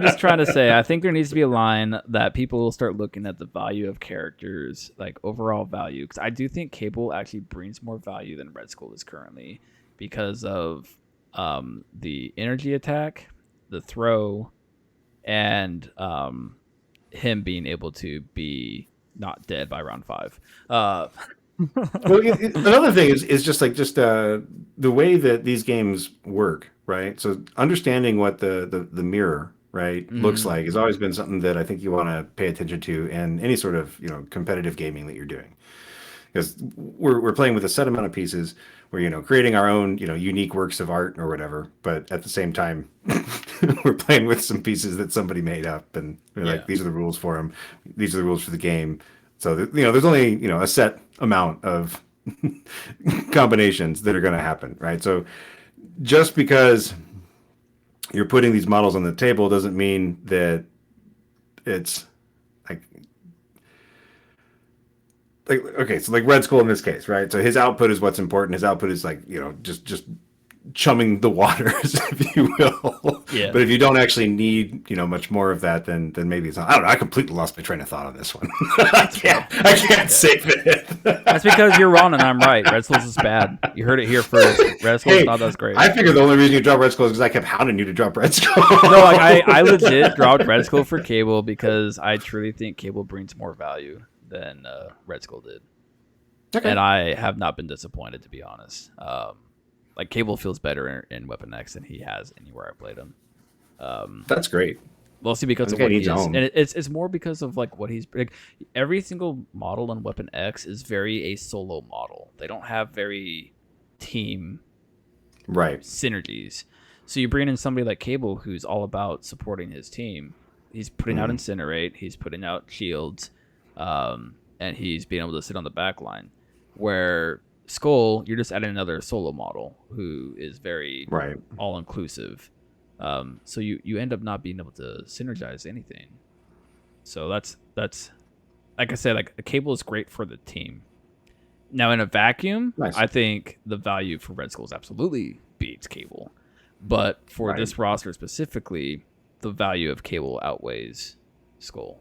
just trying to say I think there needs to be a line that people will start looking at the value of characters, like overall value, because I do think Cable actually brings more value than Red Skull is currently because of the energy attack, the throw, and him being able to be not dead by round 5. Well, another thing is just the way that these games work, right? So understanding what the mirror right looks like has always been something that I think you want to pay attention to in any sort of competitive gaming that you're doing, because we're playing with a set amount of pieces. We're creating our own unique works of art or whatever, but at the same time we're playing with some pieces that somebody made up, and we're like, these are the rules for them, these are the rules for the game. So there's only a set amount of combinations that are going to happen, right? So just because you're putting these models on the table doesn't mean that it's like okay, so like Red Skull in this case, right? So his output is what's important. His output is like just chumming the waters, if you will. Yeah. But if you don't actually need much more of that, then maybe it's not. I don't know. I completely lost my train of thought on this one. I can't save it. That's because you're wrong and I'm right. Red Skull's is bad. You heard it here first. Red Skull's not that great. I figured the only reason you dropped Red Skull is because I kept hounding you to drop Red Skull. No, like I legit dropped Red Skull for Cable because I truly think Cable brings more value than Red Skull did. Okay. And I have not been disappointed, to be honest. Like Cable feels better in Weapon X than he has anywhere I played him. That's great. Mostly because of what he is, and it's more because of like what he's like. Every single model on Weapon X is very a solo model. They don't have very team synergies. So you bring in somebody like Cable, who's all about supporting his team. He's putting out Incinerate. He's putting out shields, and he's being able to sit on the back line. Where Skull, you're just adding another solo model who is very all inclusive. So you end up not being able to synergize anything. So that's like I said, like a Cable is great for the team. Now in a vacuum, I think the value for Red Skull absolutely beats Cable, but for this roster specifically, the value of Cable outweighs Skull.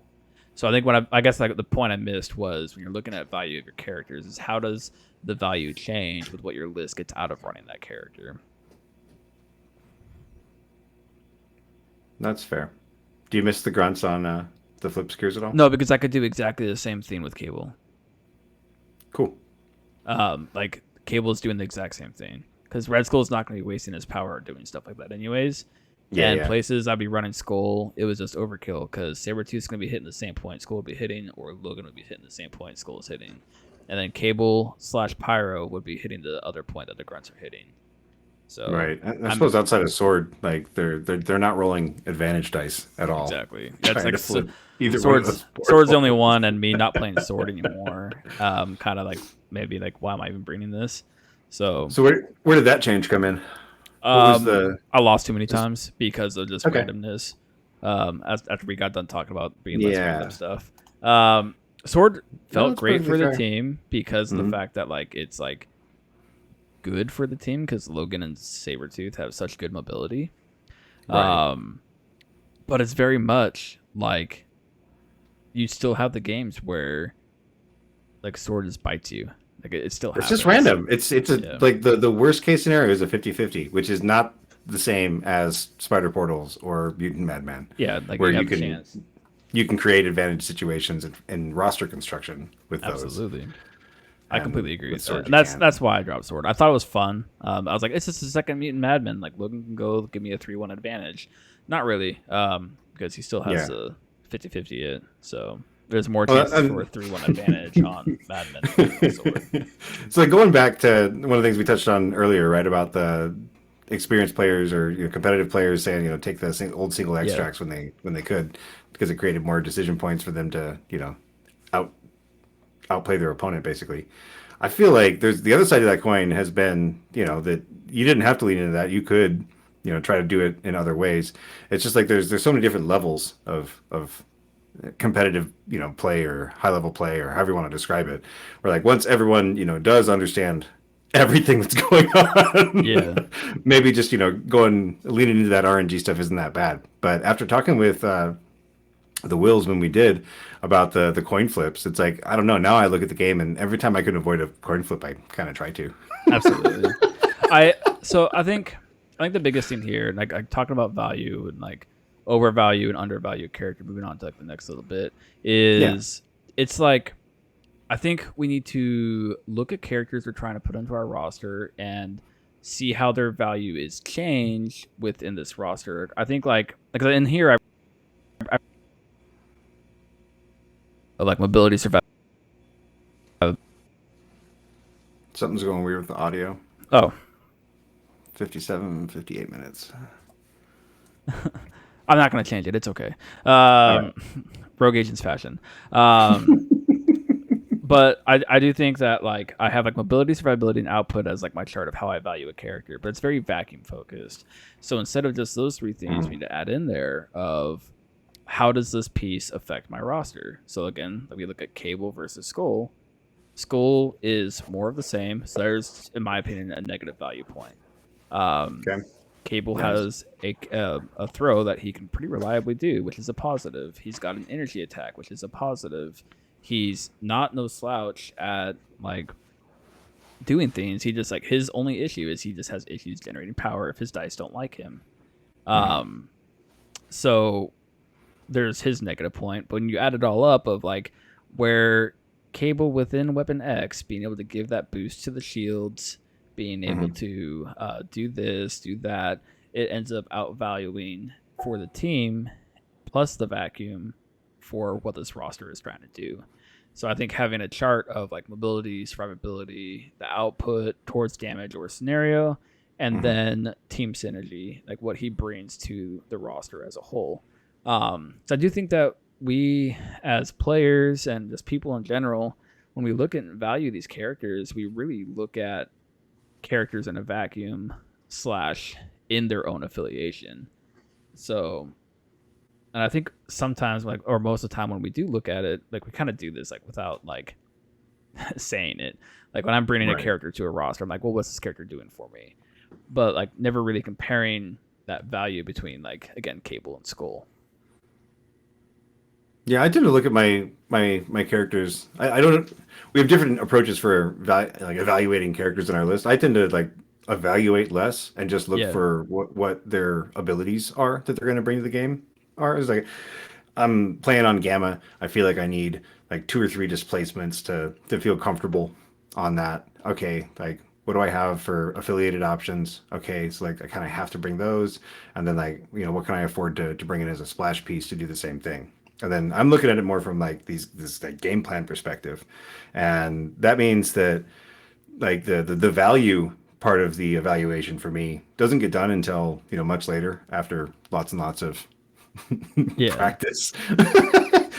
So I think I guess like the point I missed was when you're looking at value of your characters is how does the value change with what your list gets out of running that character. That's fair. Do you miss the grunts on the flip skiers at all? No, because I could do exactly the same thing with Cable. Cool. Like Cable is doing the exact same thing because Red Skull is not going to be wasting his power doing stuff like that anyways. Places I'd be running Skull, it was just overkill because Sabretooth's going to be hitting the same point Skull will be hitting, or Logan would be hitting the same point Skull is hitting. And then Cable / Pyro would be hitting the other point that the grunts are hitting. So I suppose outside of Sword, like they're not rolling advantage dice at all. Exactly. That's like Sword's the only one, and me not playing Sword anymore. Kind of like maybe like why am I even bringing this? So where did that change come in? I lost too many times because of just randomness. After we got done talking about being less random stuff. Sword felt great for the team because of the fact that like it's like good for the team because Logan and Sabretooth have such good mobility. But it's very much like you still have the games where like Sword just bites you Like it still It's happens. just random. It's a Yeah. like the worst case scenario is a 50-50, which is not the same as Spider Portals or Mutant Madman, Yeah, like where you you have a can chance. create advantage situations and roster construction with those. Absolutely. I And completely agree with with that. Sword, And you can't. that's why I dropped Sword. I thought it was fun. I was like, it's just a second Mutant Madman. Like Logan can go give me a 3-1 advantage. Not really, because he still has Yeah. the 50-50 it. So there's more Well, chances for a 3-1 advantage on Madman than Sword. So going back to one of the things we touched on earlier, right, about the experienced players or competitive players saying, take the old single Yeah. extracts when they could, because it created more decision points for them to out outplay their opponent basically. I feel like there's the other side of that coin has been, that you didn't have to lean into that. You could, try to do it in other ways. It's just like there's so many different levels of competitive, play or high level play or however you want to describe it. Where like once everyone, does understand everything that's going on, Yeah. maybe just, going leaning into that RNG stuff isn't that bad. But after talking with the Wills when we did about the coin flips, it's like I don't know. Now I look at the game and every time I can avoid a coin flip, I kind of try to. Absolutely. I think the biggest thing here, like talking about value and like overvalue and undervalue character, moving on to like the next little bit, is it's like I think we need to look at characters we're trying to put into our roster and see how their value is changed within this roster. I think like in here I like mobility, survival. Something's going weird with the audio. Oh, 57, 58 minutes. I'm not going to change it. It's okay. right. Rogue Agents fashion. But I do think that like I have like mobility, survivability, and output as like my chart of how I value a character, but it's very vacuum focused. So instead of just those three things, we need to add in there of how does this piece affect my roster. So again, we look at Cable versus Skull. Skull is more of the same. So there's, in my opinion, a negative value point. Okay. Cable has a throw that he can pretty reliably do, which is a positive. He's got an energy attack, which is a positive. He's not no slouch at like doing things. He just like his only issue is he just has issues generating power if his dice don't like him. So there's his negative point. But when you add it all up of like where Cable within Weapon X being able to give that boost to the shields, being able to do this, do that, it ends up outvaluing for the team plus the vacuum for what this roster is trying to do. So I think having a chart of like mobility, survivability, the output towards damage or scenario, and then team synergy, like what he brings to the roster as a whole. So I do think that we as players and just people in general, when we look at and value these characters, we really look at characters in a vacuum / in their own affiliation. So, and I think sometimes like, or most of the time when we do look at it, like we kind of do this like without like saying it. Like when I'm bringing a character to a roster, I'm like, well, what's this character doing for me? But like never really comparing that value between like, again, Cable and Skull. Yeah, I tend to look at my characters. I don't. We have different approaches for like evaluating characters in our list. I tend to like evaluate less and just look for what their abilities are that they're going to bring to the game are. It's like I'm playing on Gamma. I feel like I need like 2 or 3 displacements to feel comfortable on that. Okay, like what do I have for affiliated options? Okay, so like I kind of have to bring those, and then like what can I afford to bring in as a splash piece to do the same thing? And then I'm looking at it more from like this like game plan perspective, and that means that like the value part of the evaluation for me doesn't get done until much later after lots and lots of practice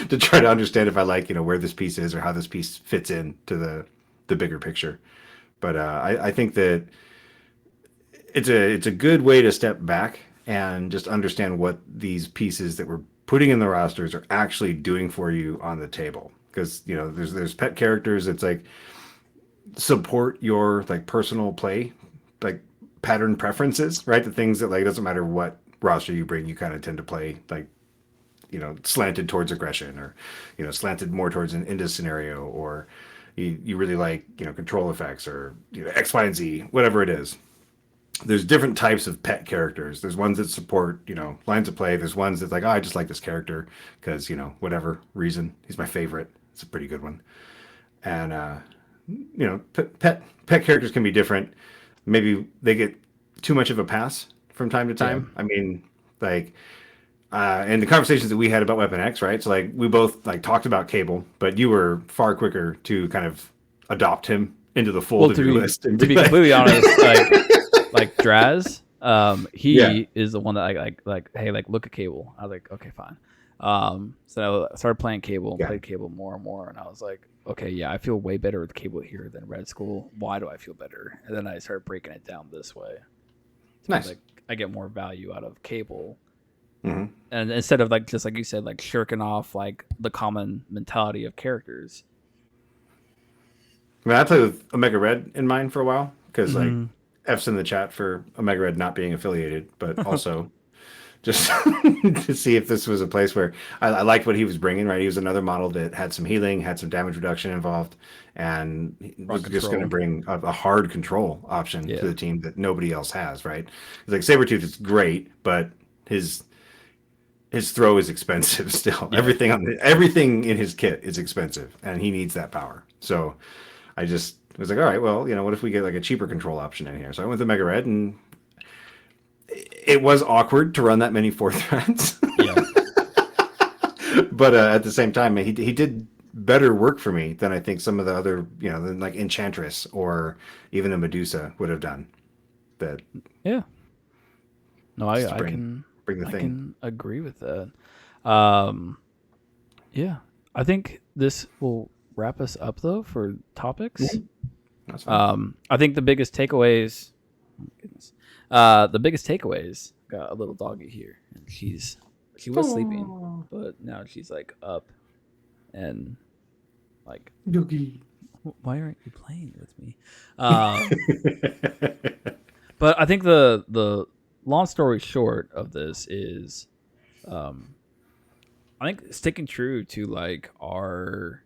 to try to understand if I like where this piece is or how this piece fits in to the bigger picture. But I think that it's a good way to step back and just understand what these pieces that we're putting in the rosters are actually doing for you on the table. Because there's pet characters that's like support your like personal play, like pattern preferences, right? The things that like it doesn't matter what roster you bring, you kind of tend to play like slanted towards aggression or slanted more towards an into scenario or you really like, control effects or X, Y, and Z, whatever it is. There's different types of pet characters. There's ones that support, lines of play. There's ones that's like, oh, I just like this character because, whatever reason, he's my favorite. It's a pretty good one. And pet characters can be different. Maybe they get too much of a pass from time to time. I mean, like, and the conversations that we had about Weapon X, right? So like we both like talked about Cable, but you were far quicker to kind of adopt him into the fold of your list. And To be like, completely honest, like Draz, he is the one that I like. Hey, like look at Cable. I was like, okay, fine. So I started playing Cable, played Cable more and more, and I was like, okay, yeah, I feel way better with Cable here than Red Skull. Why do I feel better? And then I started breaking it down this way. Nice. Like I get more value out of Cable. Mm-hmm. And instead of like just like you said, like shirking off like the common mentality of characters. I mean, I played with Omega Red in mind for a while because like F's in the chat for Omega Red not being affiliated, but also just to see if this was a place where I liked what he was bringing. Right, he was another model that had some healing, had some damage reduction involved, and was just going to bring a hard control option to the team that nobody else has. Right, it's like Sabretooth is great, but his throw is expensive still. Yeah. Everything in his kit is expensive, and he needs that power. So I just was like, all right, well, what if we get like a cheaper control option in here? So I went to Mega Red, and it was awkward to run that many 4 threats. Yeah. But at the same time, he did better work for me than I think some of the other, than like Enchantress or even a Medusa would have done. That. Yeah. No, I can agree with that. Yeah, I think this will wrap us up though for topics. That's fine. I think the biggest takeaways. Oh my goodness. The biggest takeaways. Got a little doggy here, and she was sleeping, but now she's like up, and like doggy. Why aren't you playing with me? But I think the long story short of this is, I think sticking true to like our,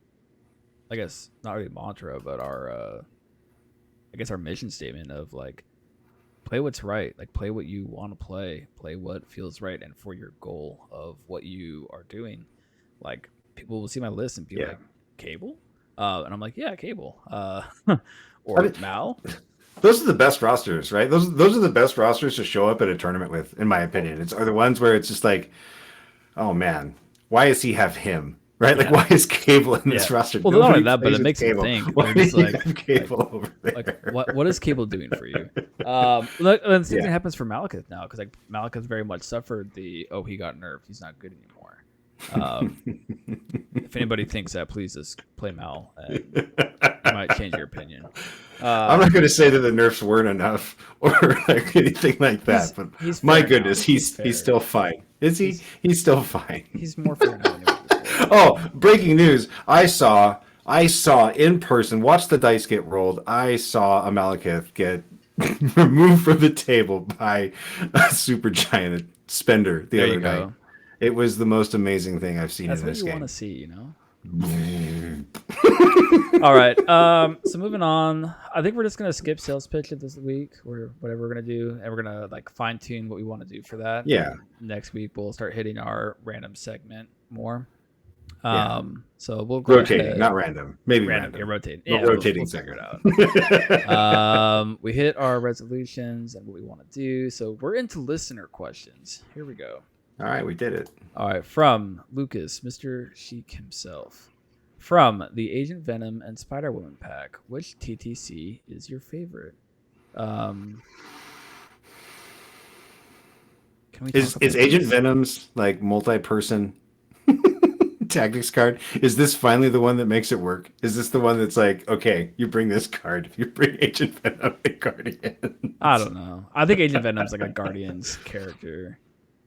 I guess not really mantra, but our, I guess our mission statement of like, play what's right, like play what you want to play what feels right, and for your goal of what you are doing. Like people will see my list and be like, Cable, and I'm like, yeah, Cable, or Mal. Those are the best rosters, right? Those are the best rosters to show up at a tournament with, in my opinion. Are the ones where it's just like, oh man, why does he have him? Right? Like, why is Cable in this roster? Well, not only that, but it makes me think. Why do you have Cable over there? Like, what is Cable doing for you? And the same thing happens for Malekith now, because like Malekith very much suffered he got nerfed, he's not good anymore. If anybody thinks that, please just play Mal, and you might change your opinion. I'm not going to say that the nerfs weren't enough or like anything like that, but my goodness, he's still fine. Is he? He's still fine. He's more fair now. Oh, breaking news! I saw in person. Watch the dice get rolled. I saw a Malekith get removed from the table by a super giant spender the other night. It was the most amazing thing I've seen in this game. That's what you want to see, All right. So moving on, I think we're just gonna skip sales pitch this week, or whatever we're gonna do, and we're gonna like fine tune what we want to do for that. Yeah. And next week we'll start hitting our random segment more. So we'll go rotating, not random. Maybe random. Yeah, rotating. Yeah, rotating segment. It out. We hit our resolutions and what we want to do. So we're into listener questions. Here we go. All right, we did it. All right, from Lucas, Mr. Sheik himself. From the Agent Venom and Spider-Woman pack, which TTC is your favorite? Is Agent Venom's like multi-person tactics card? Is this finally the one that makes it work? Is this the one that's like, okay, you bring this card if you bring Agent Venom and Guardian? I don't know. I think Agent Venom's like a Guardians character.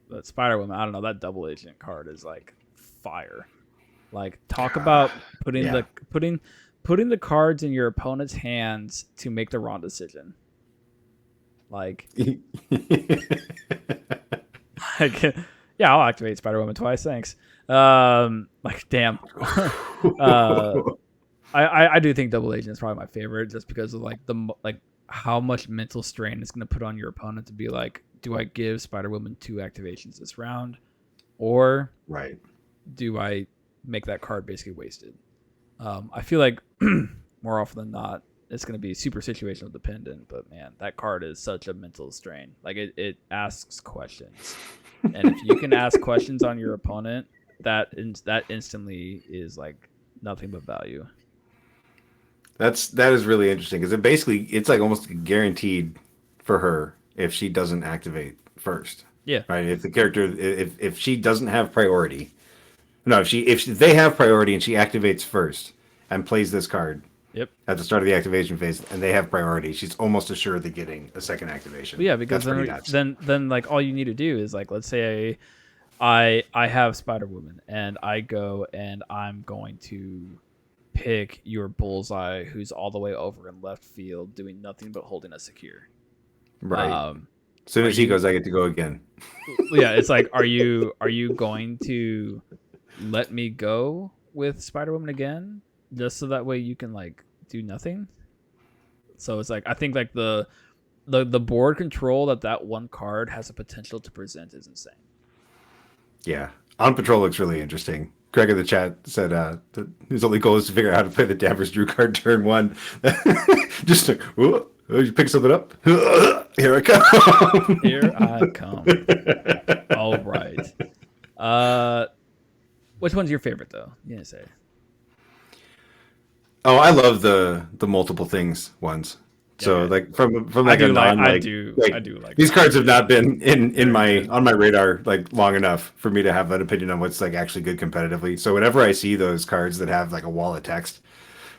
But Spider-Woman, I don't know. That double agent card is like fire. Like talk about putting the cards in your opponent's hands to make the wrong decision. Like, yeah, I'll activate Spider-Woman twice. Thanks. Like, damn. I do think Double Agent is probably my favorite, just because of like how much mental strain it's going to put on your opponent to be like, do I give Spider-Woman 2 activations this round, or Right. do I make that card basically wasted? I feel like more often than not, it's going to be super situational dependent. But man, that card is such a mental strain. Like it asks questions, and if you can ask questions on your opponent, that instantly is like nothing but value. That is really interesting because it's like almost guaranteed for her if she doesn't activate first. Yeah. Right. If the character if she doesn't have priority, no, if they have priority and she activates first and plays this card Yep. at the start of the activation phase and they have priority, she's almost assuredly getting a second activation. But yeah, because That's pretty nuts. then like all you need to do is like, let's say I have Spider-Woman and I go and I'm going to pick your Bullseye, who's all the way over in left field doing nothing but holding us secure. Right. As soon as he goes, I get to go again. Yeah, it's like, are you going to let me go with Spider-Woman again, just so that way you can like do nothing? So it's like, I think like the board control that one card has a potential to present is insane. Yeah. On Patrol looks really interesting. Greg in the chat said his only goal is to figure out how to play the Dabbers Drew card turn one. Just like, oh, you pick something up? Here I come. Here I come. All right. Which one's your favorite, though? You didn't say. Oh, I love the multiple things ones. So Yeah. like from like a non I like, do like these that. cards have not been in my on my radar like long enough for me to have an opinion on what's like actually good competitively. So whenever I see those cards that have like a wall of text,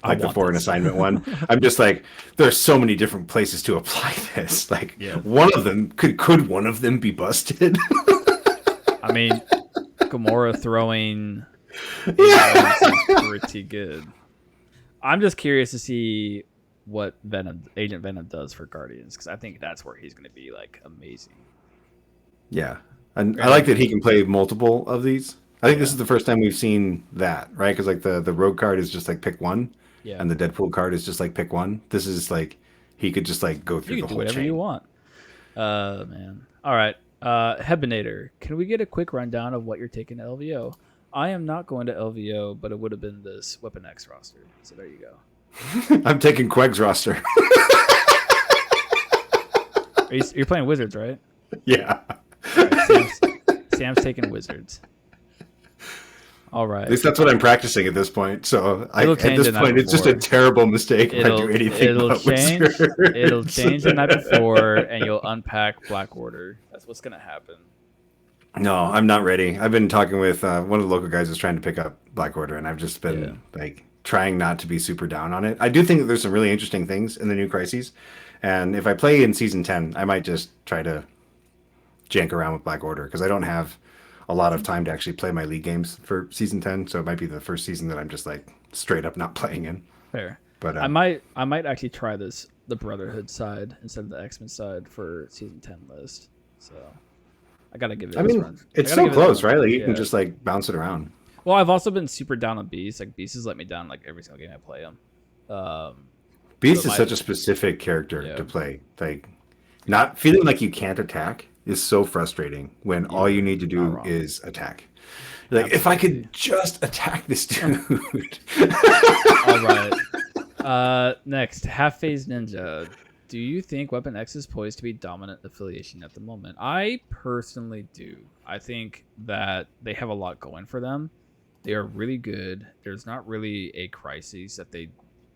like the want foreign this. assignment one, I'm just like, there's so many different places to apply this. Like one of them could one of them be busted? I mean, Gamora throwing is pretty good. I'm just curious to see what Agent Venom does for Guardians, because I think that's where he's going to be like amazing. Yeah, and I like that he can play multiple of these. I think this is the first time we've seen that, right? Because like the Rogue card is just like pick one, and the Deadpool card is just like pick one. This is like he could just like go through You the can do whole whatever chain. you want. Man. All right. Hebinator, can we get a quick rundown of what you're taking to LVO? I am not going to LVO, but it would have been this Weapon X roster. So there you go. I'm taking Queg's roster. You're playing Wizards, right? Yeah. Right, Sam's taking Wizards. All right. At least that's what I'm practicing at this point. So at this point, it's just a terrible mistake if I do anything but Wizards. It'll change the night before, and you'll unpack Black Order. That's what's going to happen. No, I'm not ready. I've been talking with one of the local guys who's trying to pick up Black Order, and I've just been like trying not to be super down on it. I do think that there's some really interesting things in the new Crises, and if I play in Season 10, I might just try to jank around with Black Order, because I don't have a lot of time to actually play my League games for Season 10, so it might be the first season that I'm just like straight up not playing in. Fair. But I might actually try the Brotherhood side instead of the X-Men side for Season 10 list. So I gotta give it. I mean, it's so close, right? Like you can just like bounce it around. Well, I've also been super down on Beast. Like Beast has let me down like every single game I play him. Beast is such a specific character to play. Like not feeling like you can't attack is so frustrating when all you need to do is attack. Like, if I could just attack this dude. All right. Next, Half Phase Ninja. Do you think Weapon X is poised to be dominant affiliation at the moment? I personally do. I think that they have a lot going for them. They are really good. There's not really a crisis that they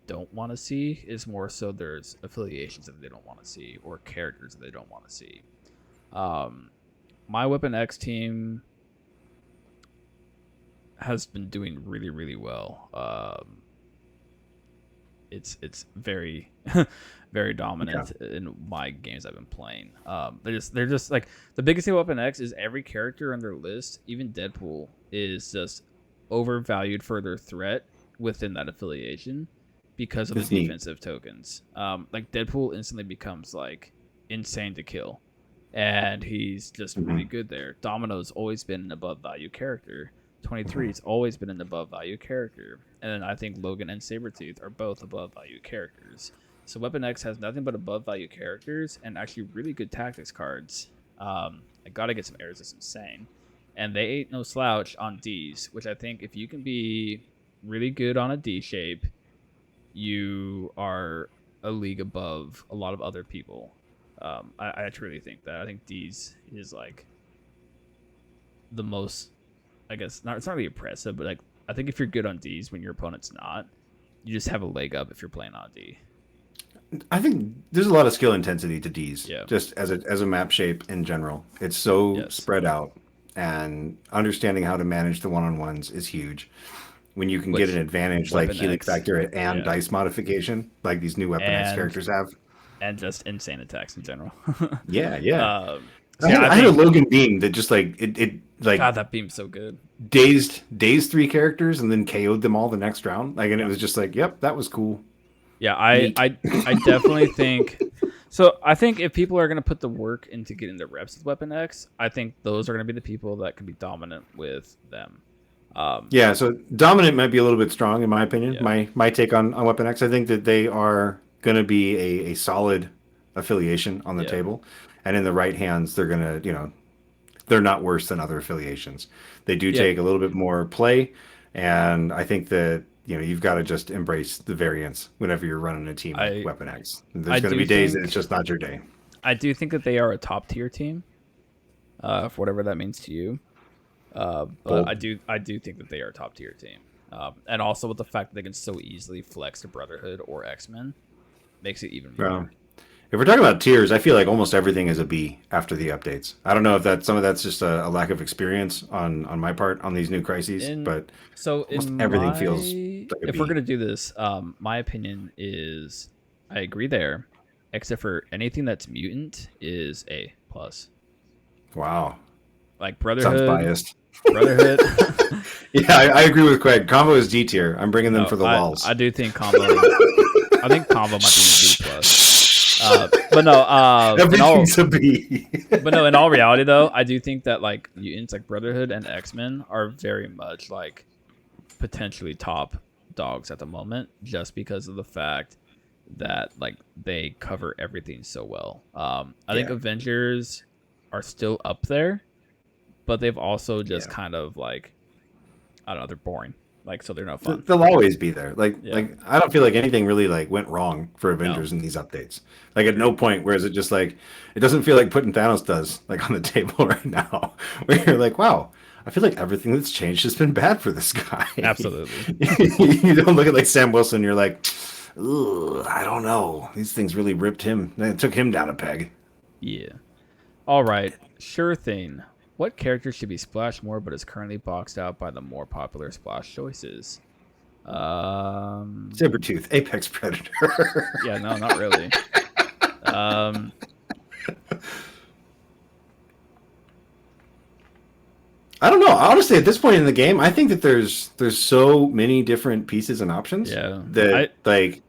don't want to see. It's more so there's affiliations that they don't want to see, or characters that they don't want to see. My Weapon X team has been doing really, really well. It's very very dominant in my games I've been playing. They're just like, the biggest thing about Weapon X is every character on their list, even Deadpool, is just overvalued for their threat within that affiliation because of the defensive tokens. Like Deadpool instantly becomes like insane to kill, and he's just really good there. Domino's always been an above value character, 23's always been an above value character, and then I think Logan and Sabretooth are both above value characters. So Weapon X has nothing but above value characters and actually really good tactics cards. I gotta get some airs. It's insane, and they ain't no slouch on D's, which I think if you can be really good on a D shape, you are a league above a lot of other people. I truly think that. I think D's is like the most, I guess, not, it's not really impressive, but like I think if you're good on D's when your opponent's not, you just have a leg up if you're playing on D. I think there's a lot of skill intensity to D's. Yeah. Just as a map shape in general. It's so Yes. spread out, and understanding how to manage the one-on-ones is huge. When you can get Which an advantage like Weapon Helix X, Factor and yeah. dice modification, like these new Weapon X And- characters have. And just insane attacks in general. Yeah, yeah. So I yeah, had, I I had a think, Logan beam that just like it like God, that beam's so good. dazed 3 characters and then KO'd them all the next round. Like, and it was just like, yep, that was cool. Yeah, I definitely think so. I think if people are gonna put the work into getting the reps with Weapon X, I think those are gonna be the people that can be dominant with them. Yeah, so dominant might be a little bit strong in my opinion. Yeah. My take on Weapon X, I think that they are going to be a solid affiliation on the Yeah. table, and in the right hands, they're going to, they're not worse than other affiliations. They do Yeah. take a little bit more play, and I think that you've got to just embrace the variance whenever you're running a team like Weapon X. There's going to do be days that think- it's just not your day. I do think that they are a top tier team, for whatever that means to you. But Bold. I do think that they are a top tier team, and also with the fact that they can so easily flex to Brotherhood or X-Men, makes it even more. If we're talking about tiers, I feel like almost everything is a B after the updates. I don't know if some of that's just a lack of experience on my part on these new crises, but So almost in everything my, feels like a if B. we're gonna do this, my opinion is I agree there, except for anything that's mutant is A plus. Wow, Like sounds Brotherhood, biased. Brotherhood. Yeah, I agree with Craig. Combo is D tier. I'm bringing them No, for the lulls. I do think combo. I think combo might be a B plus. But no, Everything's a B. but no. In all reality, though, I do think that like mutants, like Brotherhood and X-Men, are very much like potentially top dogs at the moment, just because of the fact that like they cover everything so well. I think Yeah. Avengers are still up there, but they've also just Yeah. kind of like, I don't know, they're boring. Like, so they're no fun. They'll always be there. Like Yeah. like I don't feel like anything really like went wrong for Avengers in these updates. Like at no point where is it just like it doesn't feel like putting Thanos does like on the table right now. Where you're like, wow, I feel like everything that's changed has been bad for this guy. Absolutely. You don't look at like Sam Wilson, you're like, ooh, I don't know. These things really ripped him. They took him down a peg. Yeah. All right. Sure thing. What character should be splashed more but is currently boxed out by the more popular splash choices? Sabretooth, Apex Predator. Yeah, no, not really. I don't know. Honestly, at this point in the game, I think that there's so many different pieces and options Yeah. that like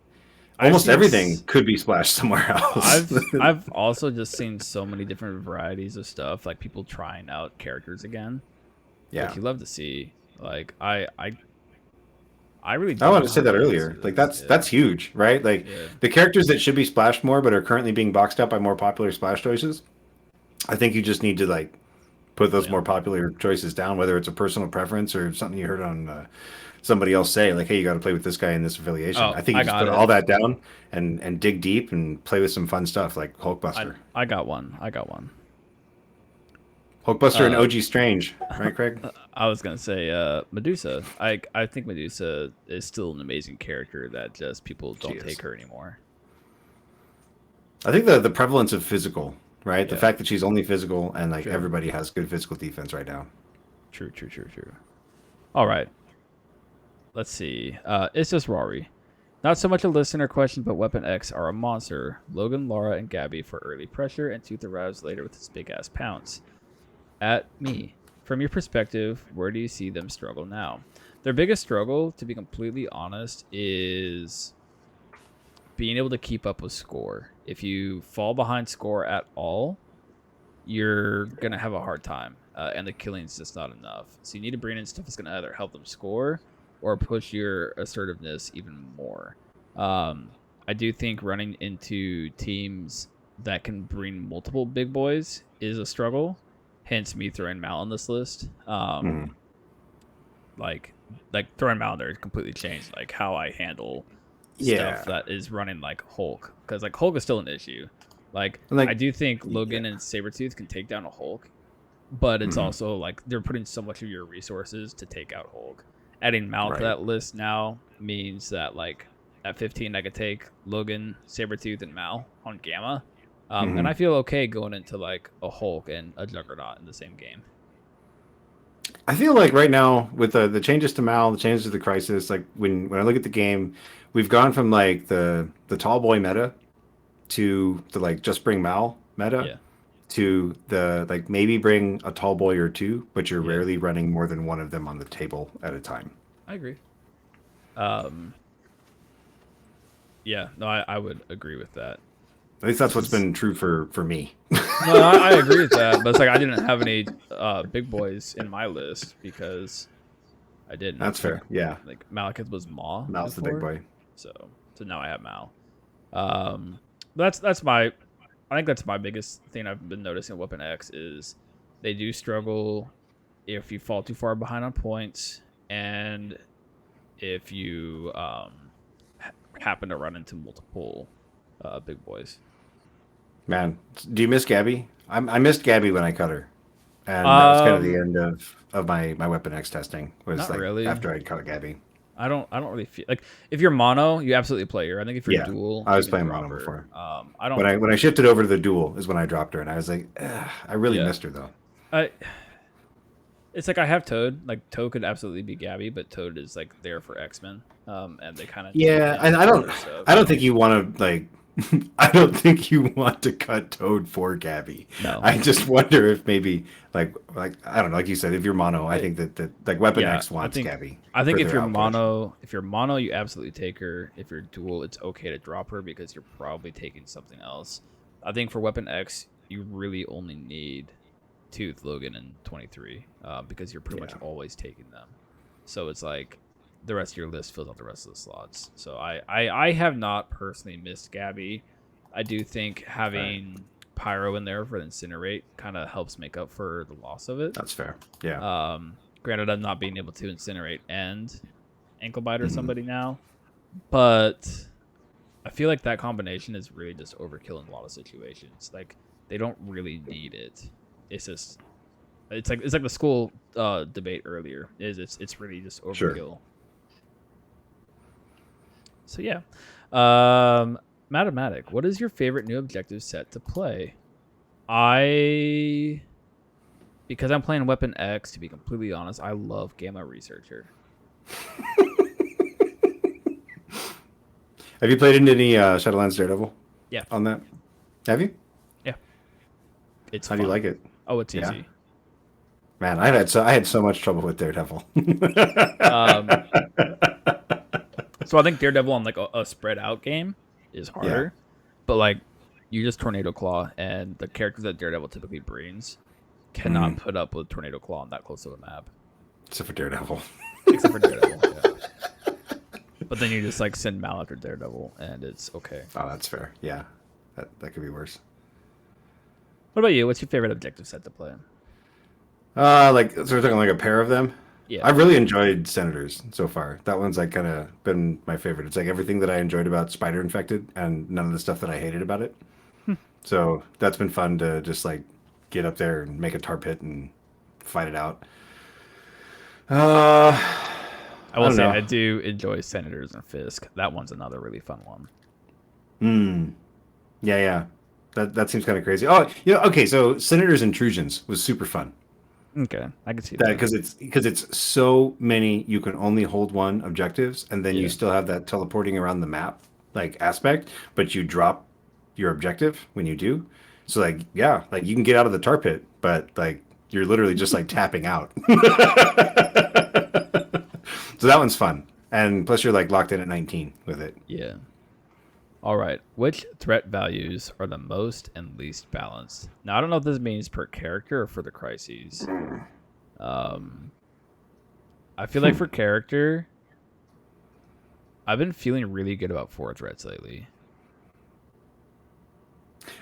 I've almost seen everything s- could be splashed somewhere else. I've also just seen so many different varieties of stuff, like people trying out characters again. yeah. Which you love to see. Like I really I don't wanted know to say how that to earlier. answer Like this. that's huge, right? Like Yeah. the characters that should be splashed more but are currently being boxed out by more popular splash choices. I think you just need to like put those more popular choices down, whether it's a personal preference or something you heard on somebody else say, like, hey, you got to play with this guy in this affiliation. Oh, I think I you just got put it. all that down and dig deep and play with some fun stuff like Hulkbuster. I got one. Hulkbuster and OG Strange, right, Craig? I was gonna say Medusa. I think Medusa is still an amazing character that just people don't is. take her anymore. I think the prevalence of physical, right? The Yeah. fact that she's only physical and like True. everybody has good physical defense right now. True. All right. Let's see. It's just Rory. Not so much a listener question, but Weapon X are a monster. Logan, Laura, and Gabby for early pressure, and Tooth arrives later with his big ass pounce. At me. From your perspective, where do you see them struggle now? Their biggest struggle, to be completely honest, is being able to keep up with score. If you fall behind score at all, you're gonna have a hard time. and the killing's just not enough. So you need to bring in stuff that's going to either help them score or push your assertiveness even more. I do think running into teams that can bring multiple big boys is a struggle. Hence me throwing Mal on this list. Like throwing Mal there completely changed like how I handle stuff that is running like Hulk, because like Hulk is still an issue. Like I do think Logan and Sabretooth can take down a Hulk, but it's also like they're putting so much of your resources to take out Hulk. Adding Mal to that list now means that like at 15 I could take Logan, Sabretooth, and Mal on Gamma. And I feel okay going into like a Hulk and a Juggernaut in the same game. I feel like right now with the changes to Mal, the changes to the Crisis, like when I look at the game, we've gone from like the tall boy meta to the like just bring Mal meta to the like maybe bring a tall boy or two, but you're rarely running more than one of them on the table at a time. I agree. Yeah, no, I would agree with that. At least that's what's been true for me. No, I agree with that, but it's like I didn't have any big boys in my list because I didn't. That's fair. Yeah. Like Malekith was Maw. Mal's the big boy. So now I have Mal. That's my. I think that's my biggest thing I've been noticing with Weapon X is they do struggle if you fall too far behind on points and if you happen to run into multiple big boys. Man, do you miss Gabby? I missed Gabby when I cut her, and that was kind of the end of my Weapon X testing. Was not like really. After I cut Gabby. I don't really feel like if you're mono, you absolutely play her. I think if you're dual, I was you can playing drop mono her. before. I don't. When I shifted over to the dual is when I dropped her, and I was like, I really missed her though. It's like I have Toad. Like Toad could absolutely be Gabby, but Toad is like there for X-Men. And they kind of and I don't think you want to like. I don't think you want to cut Toad for Gabby. No. I just wonder if maybe like I don't know, like you said, if you're mono, I think that like Weapon X wants Gabby. I think if you're mono, you absolutely take her. If you're dual, it's okay to drop her because you're probably taking something else. I think for Weapon X, you really only need Tooth, Logan, and 23 because you're pretty much always taking them. So it's like the rest of your list fills out the rest of the slots. So I have not personally missed Gabby. I do think having Pyro in there for the Incinerate kind of helps make up for the loss of it. That's fair. Yeah. Granted, I'm not being able to Incinerate and Ankle Biter somebody now, but I feel like that combination is really just overkill in a lot of situations. Like they don't really need it. It's just it's like the school debate earlier. It's really just overkill. Sure. So yeah, Matematic, what is your favorite new objective set to play? Because I'm playing Weapon X, to be completely honest, I love Gamma Researcher. Have you played into any Shadowlands Daredevil? Yeah. On that? Have you? Yeah. It's How fun. do you like it? Oh, it's easy. Man, I had so much trouble with Daredevil. So I think Daredevil on like a spread out game is harder, but like you just Tornado Claw and the characters that Daredevil typically brings cannot put up with Tornado Claw on that close of a map. Except for Daredevil. Except for Daredevil, yeah. But then you just like send Mal after Daredevil and it's okay. Oh, that's fair. Yeah, that could be worse. What about you? What's your favorite objective set to play? Like so we're talking like a pair of them. Yeah, I've really enjoyed Senators so far. That one's like kind of been my favorite. It's like everything that I enjoyed about Spider Infected and none of the stuff that I hated about it. So that's been fun to just like get up there and make a tar pit and fight it out. I will say know. I do enjoy Senators and Fisk. That one's another really fun one. Yeah. That seems kind of crazy. Oh, yeah. Okay, so Senators Intrusions was super fun. Okay, I can see that because it's so many. You can only hold one objectives, and then you still have that teleporting around the map like aspect, but you drop your objective when you do. So like you can get out of the tar pit, but like you're literally just like tapping out. So that one's fun, and plus you're like locked in at 19 with it. Yeah. All right. Which threat values are the most and least balanced? Now, I don't know if this means per character or for the crises. Um, I feel like for character, I've been feeling really good about 4 threats lately.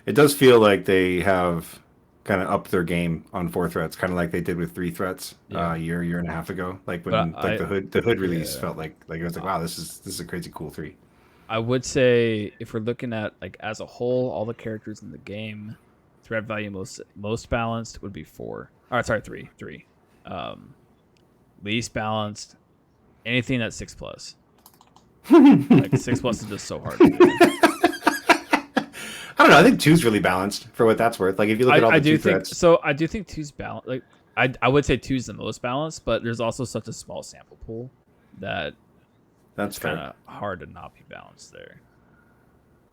It does feel like they have kind of upped their game on 4 threats, kind of like they did with 3 threats Yeah. a year and a half ago. Like But when like the hood release yeah. felt like it was like, wow, this is a crazy cool 3. I would say if we're looking at like as a whole, all the characters in the game, threat value most balanced would be 4. Or sorry, 3. 3. Least balanced, anything that's 6 plus. Like 6 plus is just so hard to do. I don't know. I think 2's really balanced for what that's worth. Like if you look at all the I do 2 think threats. so. I do think 2's balanced. Like I would say 2's the most balanced, but there's also such a small sample pool that That's it's kind fair. of hard to not be balanced there.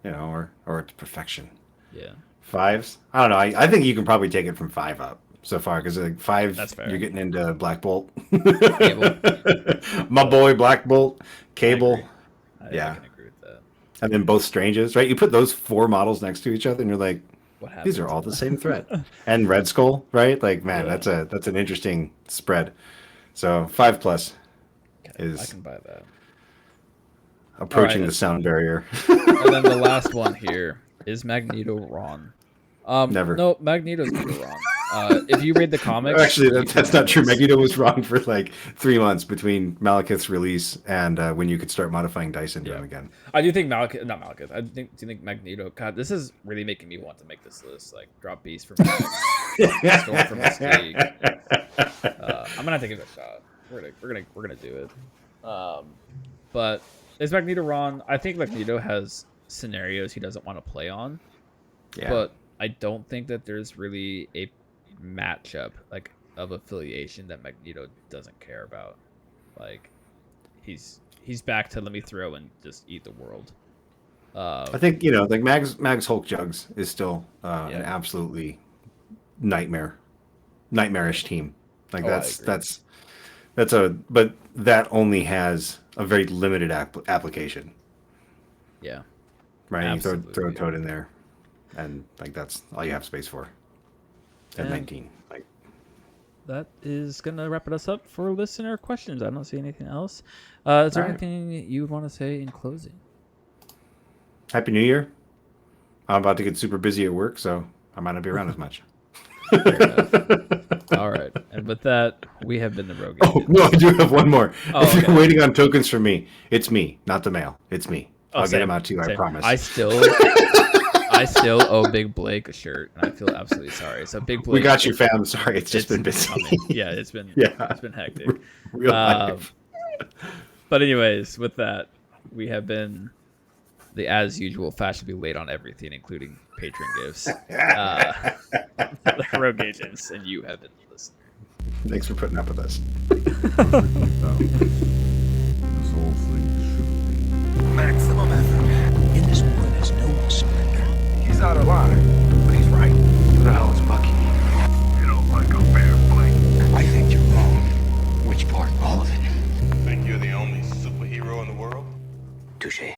You know, or it's perfection. Yeah. 5s. I don't know. I think you can probably take it from 5 up so far because like 5, That's fair. you're getting into Black Bolt. Cable. My boy Black Bolt, Cable, I Yeah. can agree with that. and then both Stranges. Right? You put those 4 models next to each other, and you're like, What happened? these are all the same threat. And Red Skull, right? Like, man, Yeah. that's an interesting spread. So 5 plus I is can buy that. approaching Alright. the sound barrier. And then the last one here is Magneto Ron. Never. No, Magneto's never wrong. If you read the comics, Actually, you that's can not true. notice- Magneto was wrong for like 3 months between Malekith's release and when you could start modifying dice into him again. I do think not Malekith. Do you think Magneto? God, this is really making me want to make this list. Like, drop Beast from Max, Storm from Mystique. I'm gonna have to give it a shot. We're gonna do it. But is Magneto wrong? I think Magneto has scenarios he doesn't want to play on. Yeah. But I don't think that there's really a matchup like of affiliation that Magneto doesn't care about. Like he's back to let me throw and just eat the world. I think like Mag's Hulk Jugs is still an absolutely nightmarish team. Like I agree. but that only has a very limited application, Yeah. right? You throw a Absolutely. Toad in there, and like that's all you have space for. At And 19, like that is gonna wrap us up for listener questions. I don't see anything else. Is there All right. anything you would want to say in closing? Happy New Year. I'm about to get super busy at work, so I might not be around as much. All right, and with that, we have been the Rogue Oh Agents. no, I do have one more. Oh, If you're okay. waiting on tokens from me, it's me, not the mail. It's me. Oh, I'll get same, them out to you. I same. promise. I still owe Big Blake a shirt, and I feel absolutely sorry. So Big Blake, We got you, fam. Sorry, it's just been busy. coming. Yeah, it's been Yeah. hectic. Real life. But anyways, with that, we have been the as usual fashionably late on everything, including patron gifts. The Rogue Agents, and you have been listening. Thanks for putting up with us. Perfectly balanced, as all things should be. Maximum effort. In this war, there's no surrender. He's out of line, but he's right. Who the hell is Bucky? You don't like a fair fight. I think you're wrong. Which part? All of it. Think you're the only superhero in the world? Touche.